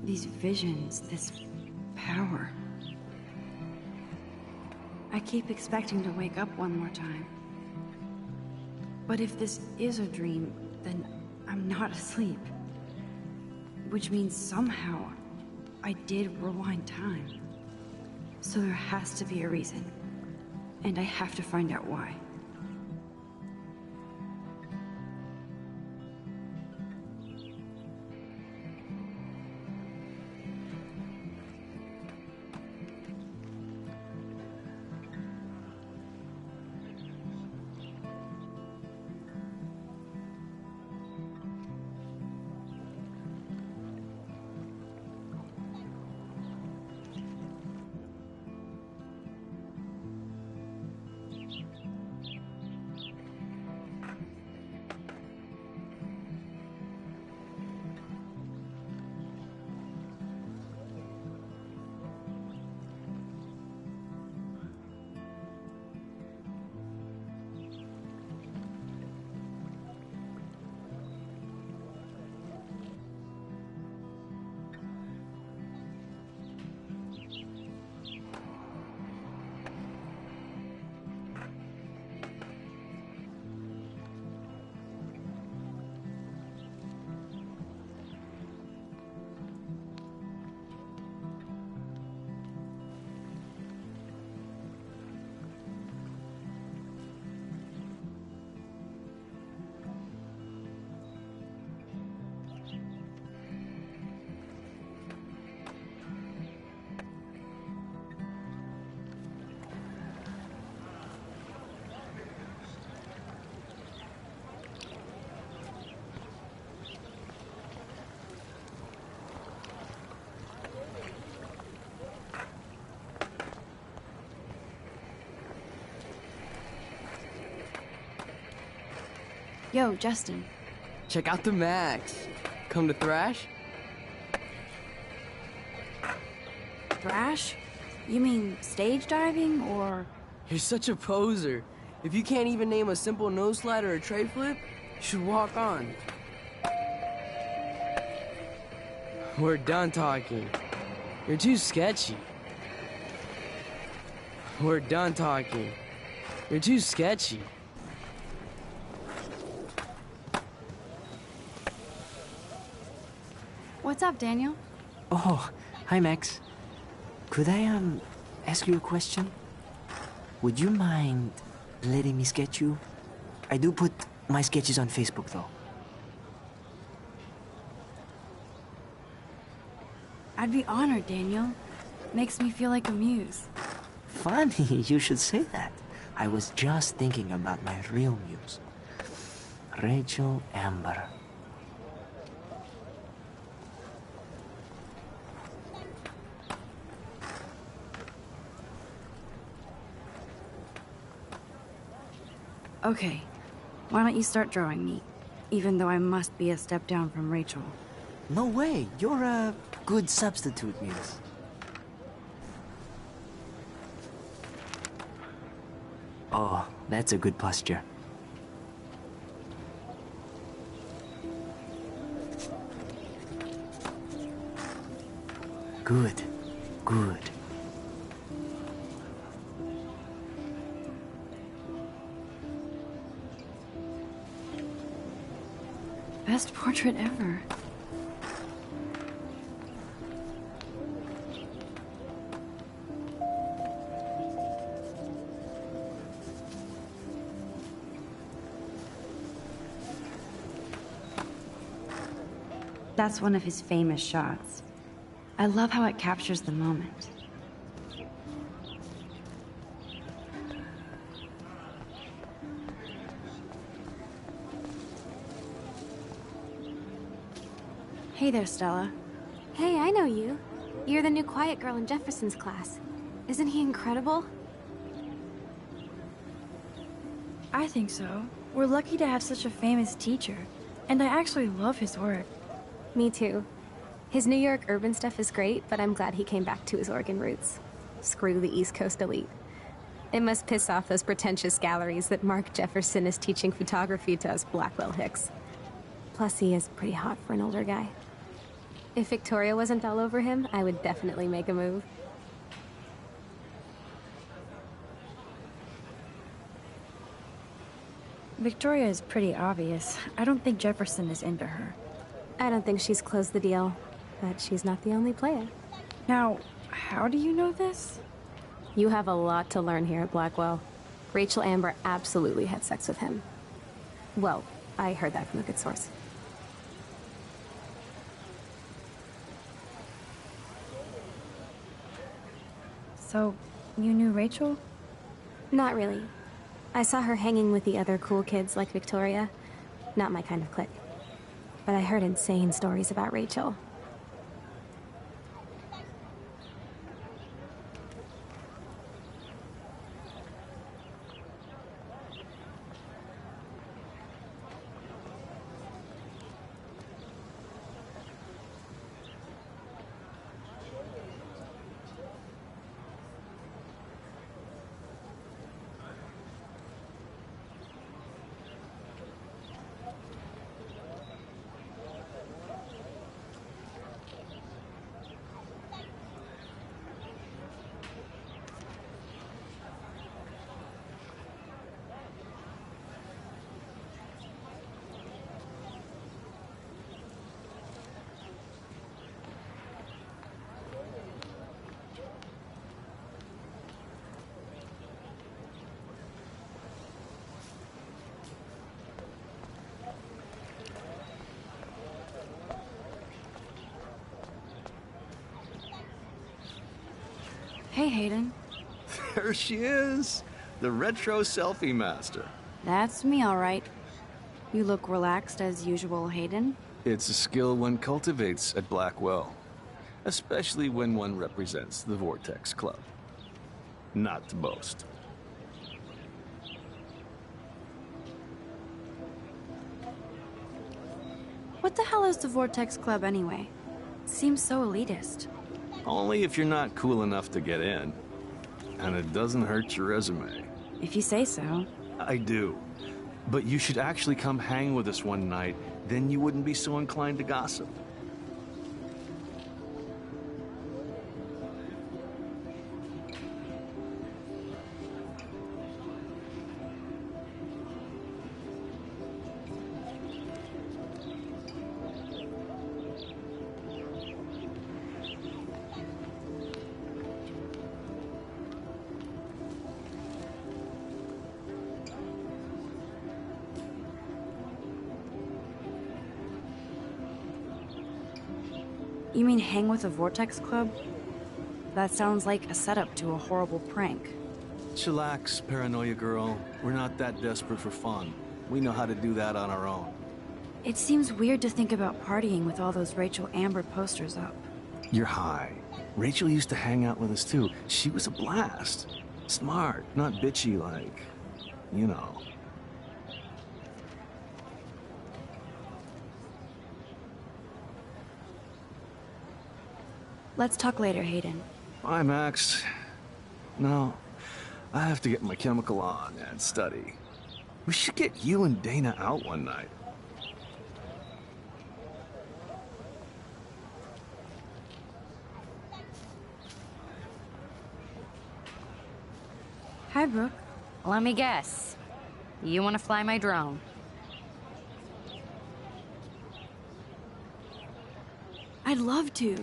[SPEAKER 2] These visions, this power. I keep expecting to wake up one more time. But if this is a dream, then I'm not asleep. Which means somehow I did rewind time. So there has to be a reason. And I have to find out why. Yo, Justin.
[SPEAKER 7] Check out the Max. Come to thrash?
[SPEAKER 2] Thrash? You mean stage diving, or...?
[SPEAKER 7] You're such a poser. If you can't even name a simple nose slide or a tray flip, you should walk on. We're done talking. You're too sketchy. We're done talking. You're too sketchy.
[SPEAKER 2] What's up, Daniel?
[SPEAKER 9] Oh, hi, Max. Could I, ask you a question? Would you mind letting me sketch you? I do put my sketches on Facebook, though.
[SPEAKER 2] I'd be honored, Daniel. Makes me feel like a muse.
[SPEAKER 9] Funny you should say that. I was just thinking about my real muse. Rachel Amber.
[SPEAKER 2] Okay, why don't you start drawing me? Even though I must be a step down from Rachel.
[SPEAKER 9] No way, you're a good substitute, muse. Oh, that's a good posture. Good, good.
[SPEAKER 2] Best portrait ever. That's one of his famous shots. I love how it captures the moment. Hey there, Stella.
[SPEAKER 10] Hey, I know you. You're the new quiet girl in Jefferson's class. Isn't he incredible?
[SPEAKER 13] I think so. We're lucky to have such a famous teacher. And I actually love his work.
[SPEAKER 10] Me too. His New York urban stuff is great, but I'm glad he came back to his Oregon roots. Screw the East Coast elite. It must piss off those pretentious galleries that Mark Jefferson is teaching photography to us Blackwell hicks. Plus, he is pretty hot for an older guy. If Victoria wasn't all over him, I would definitely make a move.
[SPEAKER 13] Victoria is pretty obvious. I don't think Jefferson is into her.
[SPEAKER 10] I don't think she's closed the deal, but she's not the only player.
[SPEAKER 13] Now, how do you know this?
[SPEAKER 10] You have a lot to learn here at Blackwell. Rachel Amber absolutely had sex with him. Well, I heard that from a good source.
[SPEAKER 13] So, you knew Rachel?
[SPEAKER 10] Not really. I saw her hanging with the other cool kids like Victoria. Not my kind of clique. But I heard insane stories about Rachel.
[SPEAKER 2] Hey, Hayden.
[SPEAKER 14] There she is, the retro selfie master.
[SPEAKER 2] That's me, all right. You look relaxed as usual, Hayden.
[SPEAKER 14] It's a skill one cultivates at Blackwell, especially when one represents the Vortex Club. Not to boast.
[SPEAKER 2] What the hell is the Vortex Club anyway? Seems so elitist.
[SPEAKER 14] Only if you're not cool enough to get in. And it doesn't hurt your resume.
[SPEAKER 2] If you say so.
[SPEAKER 14] I do. But you should actually come hang with us one night, then you wouldn't be so inclined to gossip.
[SPEAKER 2] You mean hang with a Vortex Club? That sounds like a setup to a horrible prank.
[SPEAKER 14] Chillax, paranoia girl. We're not that desperate for fun. We know how to do that on our own.
[SPEAKER 2] It seems weird to think about partying with all those Rachel Amber posters up.
[SPEAKER 14] You're high. Rachel used to hang out with us too. She was a blast. Smart, not bitchy like, you know.
[SPEAKER 2] Let's talk later, Hayden.
[SPEAKER 14] Bye, Max. No, I have to get my chemical on and study. We should get you and Dana out one night.
[SPEAKER 2] Hi, Brooke.
[SPEAKER 15] Let me guess. You want to fly my drone?
[SPEAKER 2] I'd love to.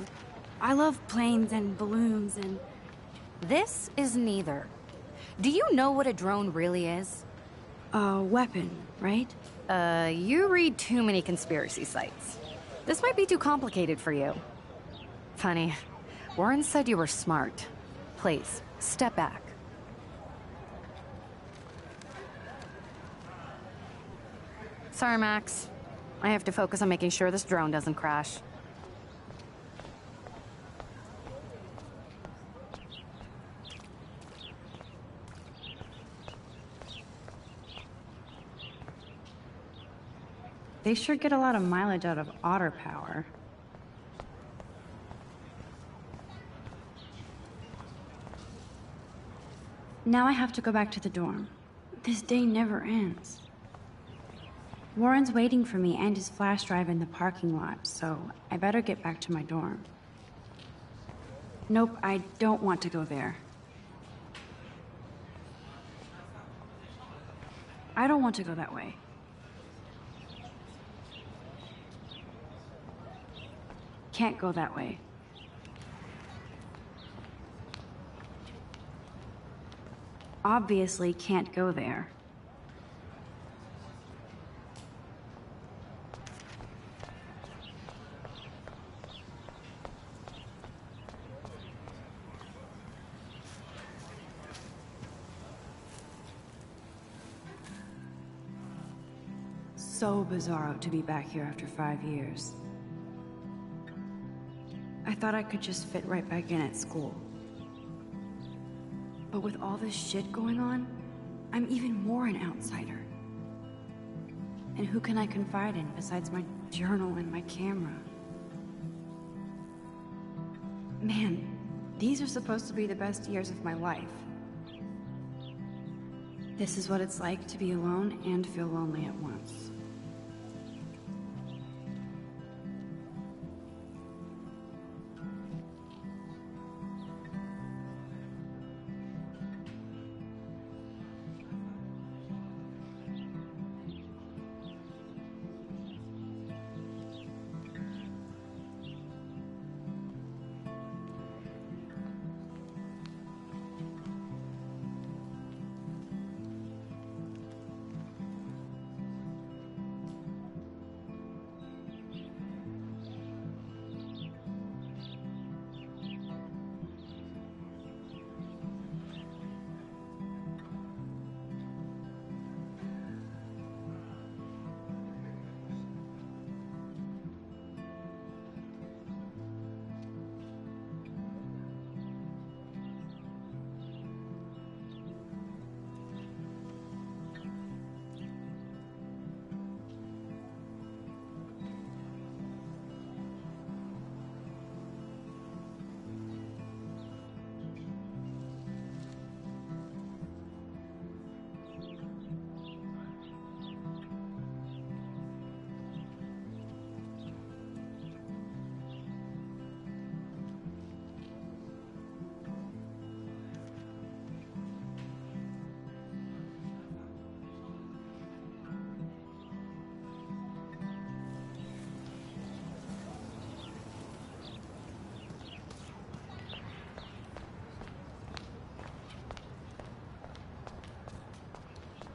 [SPEAKER 2] I love planes and balloons and...
[SPEAKER 15] This is neither. Do you know what a drone really is?
[SPEAKER 2] A weapon, right?
[SPEAKER 15] You read too many conspiracy sites. This might be too complicated for you. Funny. Warren said you were smart. Please, step back. Sorry, Max. I have to focus on making sure this drone doesn't crash.
[SPEAKER 2] They sure get a lot of mileage out of otter power. Now I have to go back to the dorm. This day never ends. Warren's waiting for me and his flash drive in the parking lot, so I better get back to my dorm. Nope, I don't want to go there. I don't want to go that way. Can't go that way. Obviously can't go there. So bizarro to be back here after 5 years. I thought I could just fit right back in at school. But with all this shit going on, I'm even more an outsider. And who can I confide in besides my journal and my camera? Man, these are supposed to be the best years of my life. This is what it's like to be alone and feel lonely at once.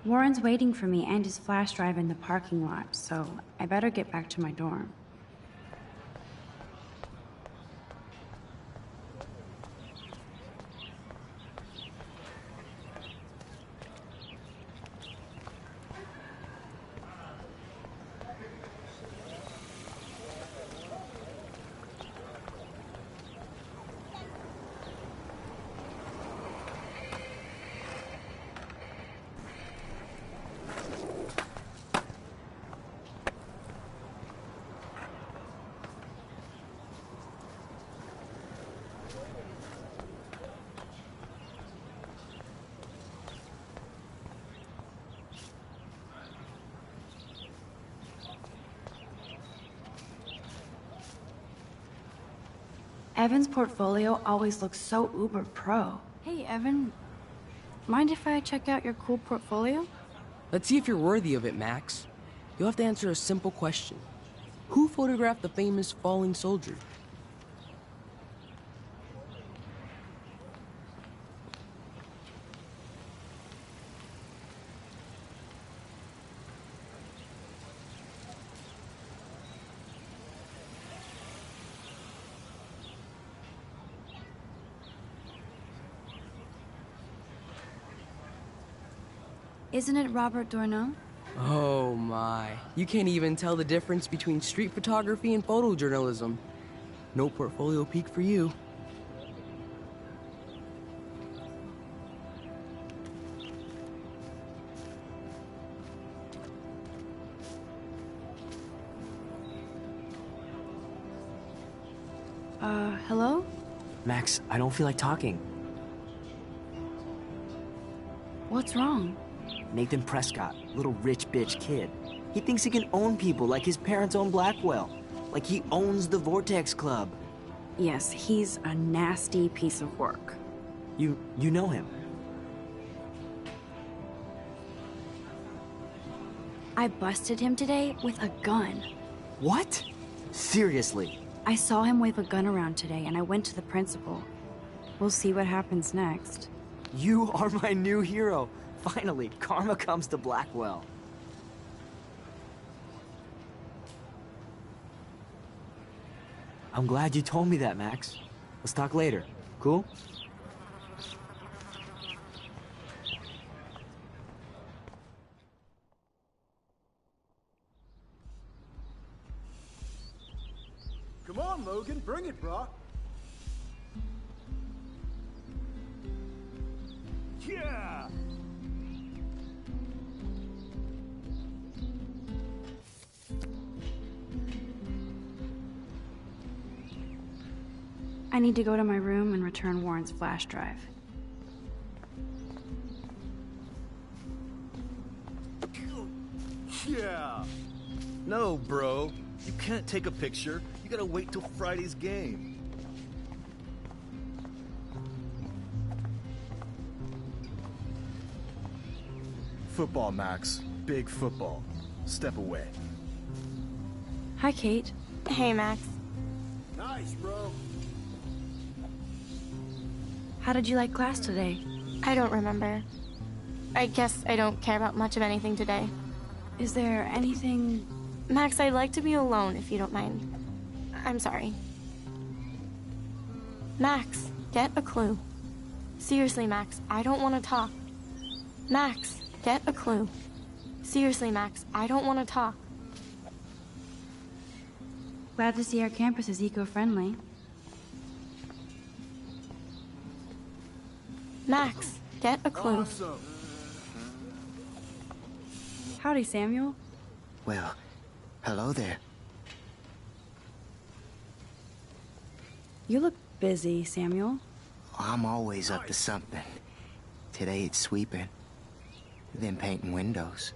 [SPEAKER 2] Warren's waiting for me and his flash drive in the parking lot, so I better get back to my dorm. Evan's portfolio always looks so uber pro. Hey, Evan, mind if I check out your cool portfolio?
[SPEAKER 7] Let's see if you're worthy of it, Max. You'll have to answer a simple question. Who photographed the famous falling soldier?
[SPEAKER 2] Isn't it Robert Dourneau?
[SPEAKER 7] Oh my. You can't even tell the difference between street photography and photojournalism. No portfolio peak for you.
[SPEAKER 2] Hello?
[SPEAKER 9] Max, I don't feel like talking.
[SPEAKER 2] What's wrong?
[SPEAKER 9] Nathan Prescott, little rich bitch kid. He thinks he can own people like his parents own Blackwell. Like he owns the Vortex Club.
[SPEAKER 2] Yes, he's a nasty piece of work.
[SPEAKER 9] You know him?
[SPEAKER 2] I busted him today with a gun.
[SPEAKER 9] What? Seriously?
[SPEAKER 2] I saw him wave a gun around today, and I went to the principal. We'll see what happens next.
[SPEAKER 9] You are my new hero. Finally, karma comes to Blackwell. I'm glad you told me that, Max. Let's talk later. Cool?
[SPEAKER 16] Come on, Logan, bring it, brah. Yeah!
[SPEAKER 2] I need to go to my room and return Warren's flash drive.
[SPEAKER 16] Yeah! No, bro. You can't take a picture. You gotta wait till Friday's game. Football, Max. Big football. Step away.
[SPEAKER 2] Hi, Kate.
[SPEAKER 6] Hey, Max.
[SPEAKER 16] Nice, bro.
[SPEAKER 2] How did you like class today?
[SPEAKER 6] I don't remember. I guess I don't care about much of anything today.
[SPEAKER 2] Is there anything...
[SPEAKER 6] Max, I'd like to be alone if you don't mind. I'm sorry. Max, get a clue. Seriously, Max, I don't want to talk. Max, get a clue. Seriously, Max, I don't want to talk.
[SPEAKER 2] Glad to see our campus is eco-friendly.
[SPEAKER 6] Max, get a clue.
[SPEAKER 16] Awesome.
[SPEAKER 2] Howdy, Samuel.
[SPEAKER 17] Well, hello there.
[SPEAKER 2] You look busy, Samuel.
[SPEAKER 17] I'm always up to something. Today it's sweeping, then painting windows.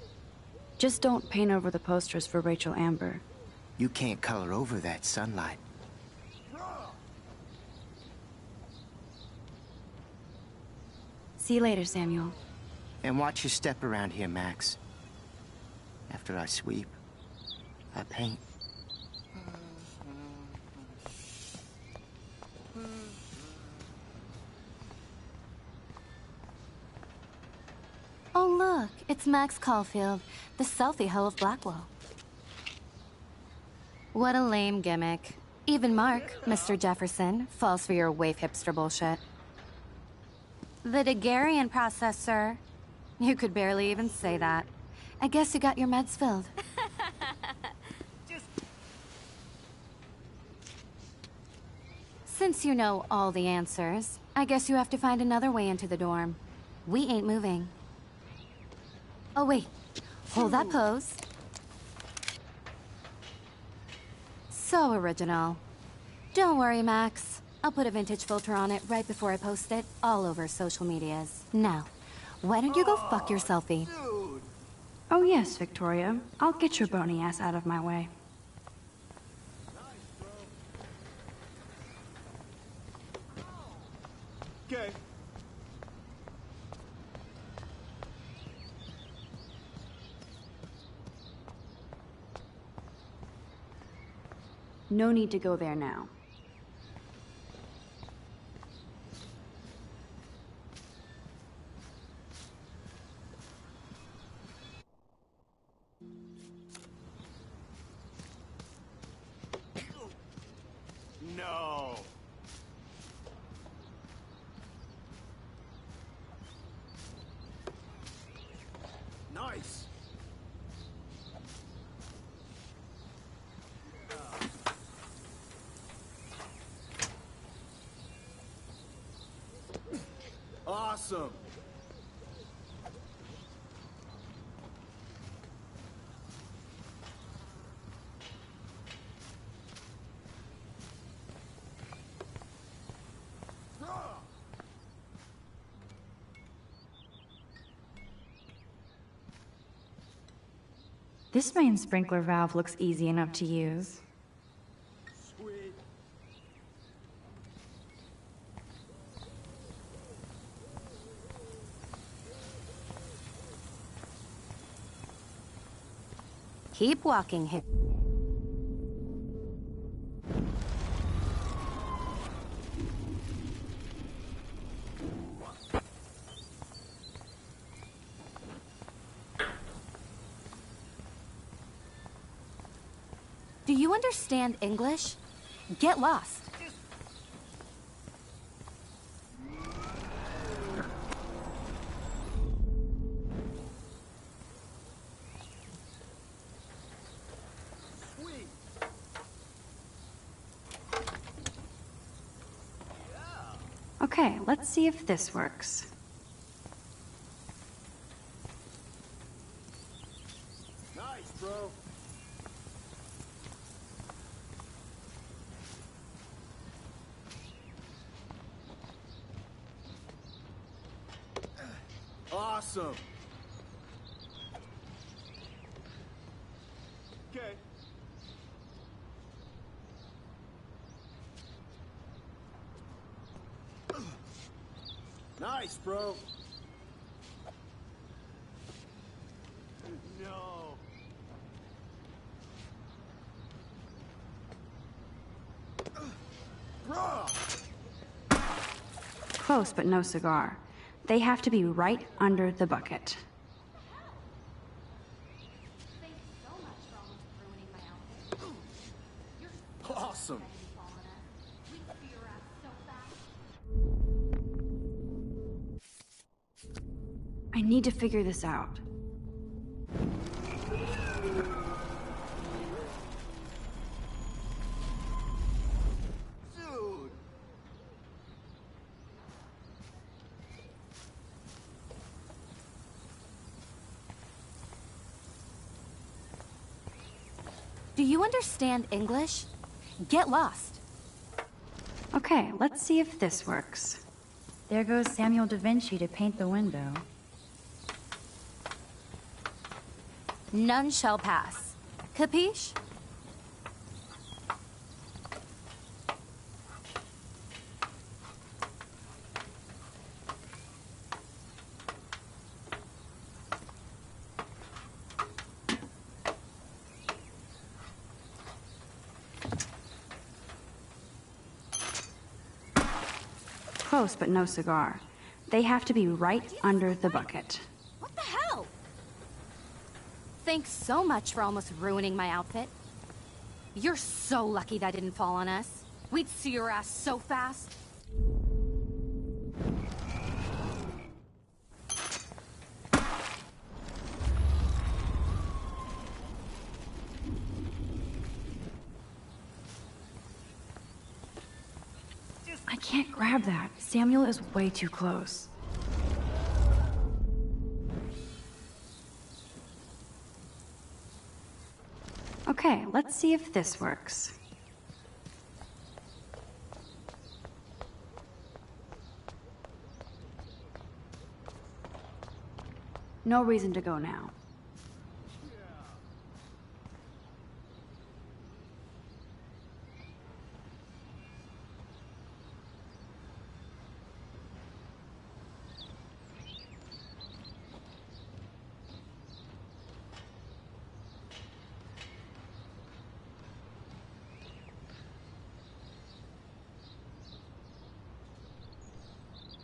[SPEAKER 2] Just don't paint over the posters for Rachel Amber.
[SPEAKER 17] You can't color over that sunlight.
[SPEAKER 2] See you later, Samuel.
[SPEAKER 17] And watch your step around here, Max. After I sweep, I paint.
[SPEAKER 4] Oh, look, it's Max Caulfield, the selfie hoe of Blackwell. What a lame gimmick. Even Mark, Mr. Jefferson, falls for your wave hipster bullshit. The Daguerrean process, sir. You could barely even say that. I guess you got your meds filled. Since you know all the answers, I guess you have to find another way into the dorm. We ain't moving. Oh, wait. Hold that pose. So original. Don't worry, Max. I'll put a vintage filter on it right before I post it all over social medias. Now, why don't you go fuck your selfie?
[SPEAKER 2] Oh yes, Victoria. I'll get your bony ass out of my way.
[SPEAKER 16] Okay.
[SPEAKER 2] No need to go there now.
[SPEAKER 16] No. Nice! Awesome!
[SPEAKER 2] This main sprinkler valve looks easy enough to use.
[SPEAKER 16] Sweet.
[SPEAKER 15] Keep walking, hip. Do you understand English? Get lost.
[SPEAKER 16] Sweet.
[SPEAKER 2] Okay, let's see if this works.
[SPEAKER 16] Nice, bro. Awesome. Okay. Nice, bro. No. Bro.
[SPEAKER 2] Close, but no cigar. They have to be right under the bucket.
[SPEAKER 16] Awesome.
[SPEAKER 2] I need to figure this out.
[SPEAKER 16] Dude.
[SPEAKER 15] Do you understand English? Get lost.
[SPEAKER 2] Okay, let's see if this works. There goes Samuel da Vinci to paint the window.
[SPEAKER 15] None shall pass. Capiche?
[SPEAKER 2] Close, but no cigar. They have to be right under the bucket.
[SPEAKER 15] What the hell? Thanks so much for almost ruining my outfit. You're so lucky that didn't fall on us. We'd see your ass so fast.
[SPEAKER 2] I can't grab that. Samuel is way too close. Okay, let's see if this works. No reason to go now.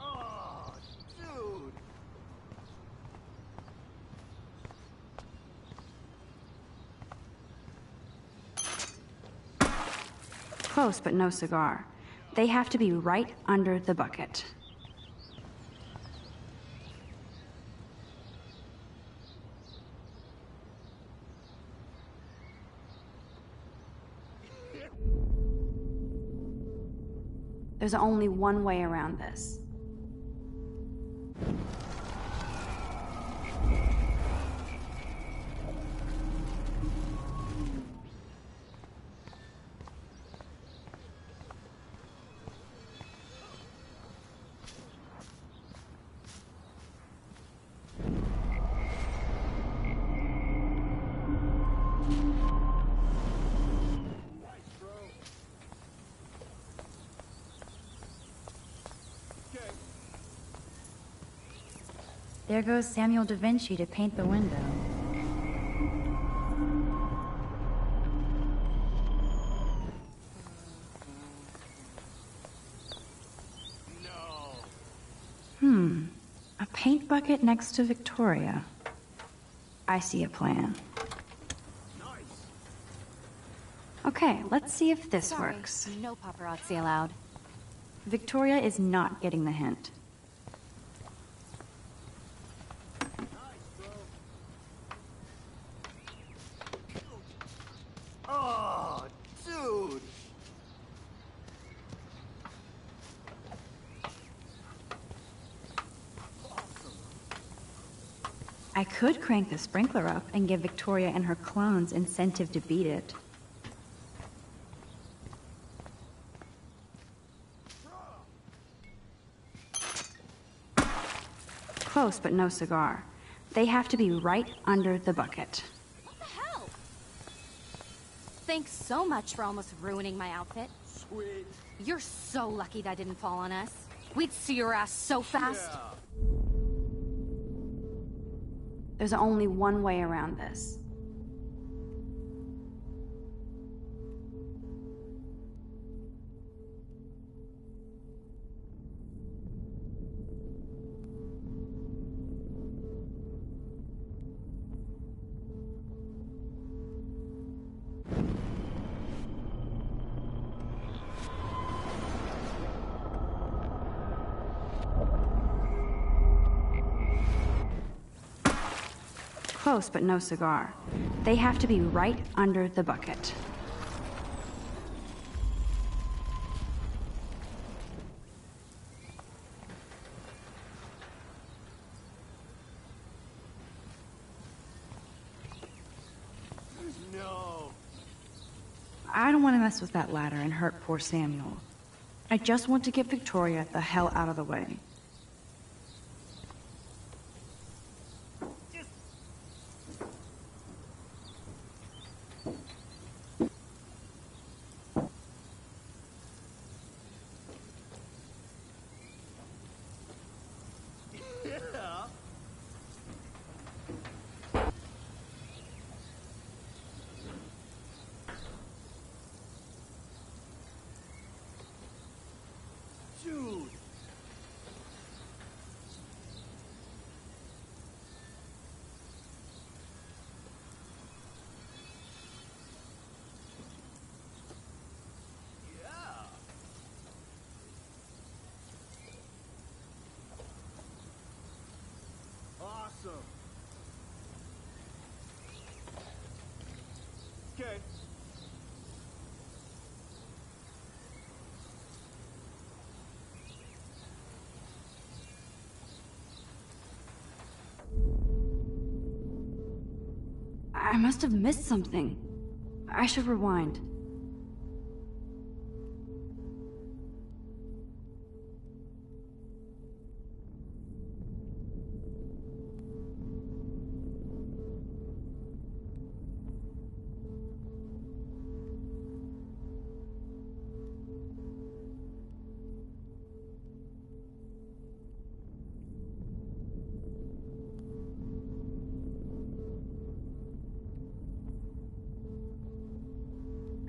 [SPEAKER 16] Oh, dude.
[SPEAKER 2] Close, but no cigar. They have to be right under the bucket. There's only one way around this.
[SPEAKER 13] There goes Samuel da Vinci to paint the window. A paint bucket next to Victoria. I see a plan. Okay, let's see if this
[SPEAKER 4] Sorry,
[SPEAKER 13] works.
[SPEAKER 4] no paparazzi allowed.
[SPEAKER 13] Victoria is not getting the hint.
[SPEAKER 16] Oh, dude!
[SPEAKER 13] I could crank the sprinkler up and give Victoria and her clones incentive to beat it. Close, but no cigar. They have to be right under the bucket.
[SPEAKER 15] What the hell? Thanks so much for almost ruining my outfit.
[SPEAKER 16] Sweet.
[SPEAKER 15] You're so lucky that didn't fall on us. We'd see your ass so fast.
[SPEAKER 16] Yeah.
[SPEAKER 2] There's only one way around this. Close, but no cigar. They have to be right under the bucket.
[SPEAKER 16] No.
[SPEAKER 2] I don't want to mess with that ladder and hurt poor Samuel. I just want to get Victoria the hell out of the way.
[SPEAKER 16] Yeah. Dude. Yeah. Awesome. Okay.
[SPEAKER 2] I must have missed something. I should rewind.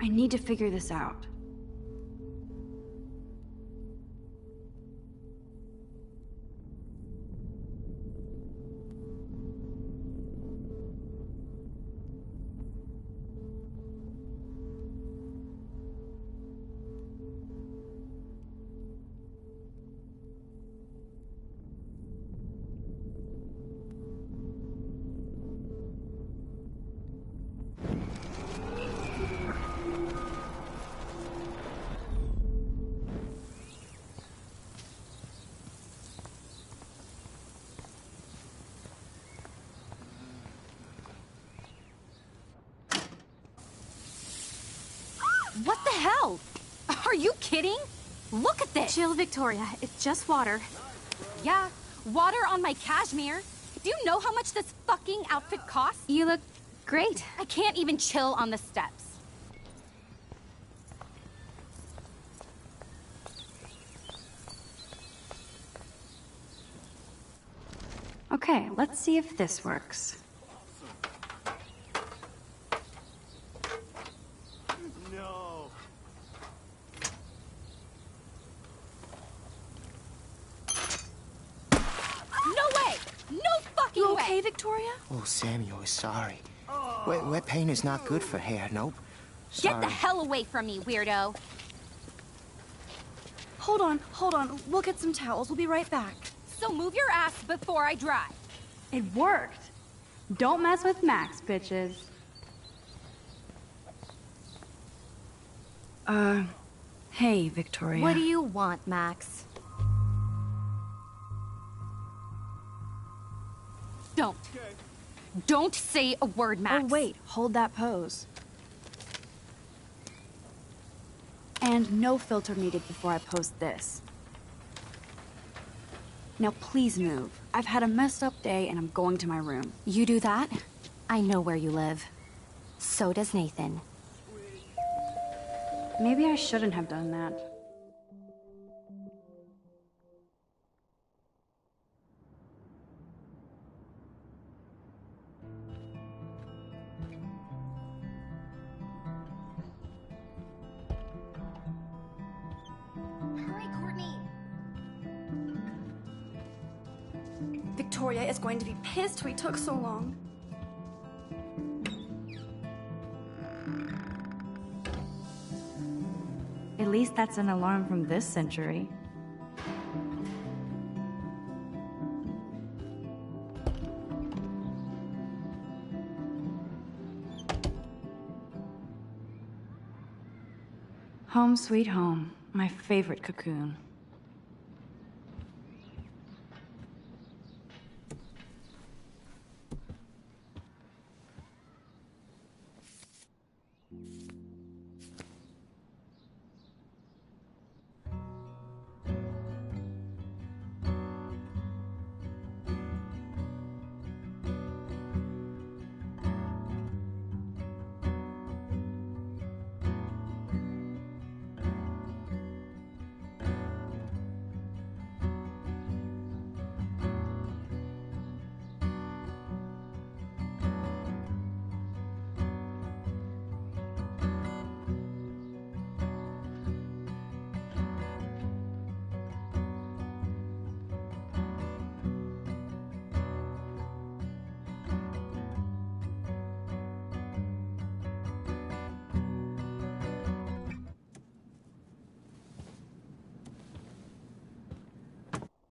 [SPEAKER 2] I need to figure this out.
[SPEAKER 15] hell? Are you kidding? Look at this!
[SPEAKER 10] Chill, Victoria. It's just water.
[SPEAKER 15] Yeah, water on my cashmere. Do you know how much this fucking outfit costs?
[SPEAKER 10] You look great.
[SPEAKER 15] I can't even chill on the steps.
[SPEAKER 2] Okay, let's see if this works.
[SPEAKER 11] No.
[SPEAKER 15] No way! No fucking
[SPEAKER 10] You
[SPEAKER 15] way!
[SPEAKER 10] okay, Victoria?
[SPEAKER 17] Oh, Samuel is sorry. Wet paint is not good for hair, nope.
[SPEAKER 15] Get
[SPEAKER 17] Sorry.
[SPEAKER 15] the hell away from me, weirdo!
[SPEAKER 13] Hold on. We'll get some towels. We'll be right back.
[SPEAKER 15] So move your ass before I dry.
[SPEAKER 2] It worked. Don't mess with Max, bitches. Hey, Victoria.
[SPEAKER 15] What do you want, Max? Don't. Don't say a word, Max.
[SPEAKER 13] Oh, wait. Hold that pose.
[SPEAKER 2] And no filter needed before I post this. Now please move. I've had a messed up day and I'm going to my room.
[SPEAKER 4] You do that? I know where you live. So does Nathan.
[SPEAKER 2] Maybe I shouldn't have done that.
[SPEAKER 15] Hurry, Courtney!
[SPEAKER 13] Victoria is going to be pissed we took so long.
[SPEAKER 2] At least that's an alarm from this century. Home sweet home, my favorite cocoon.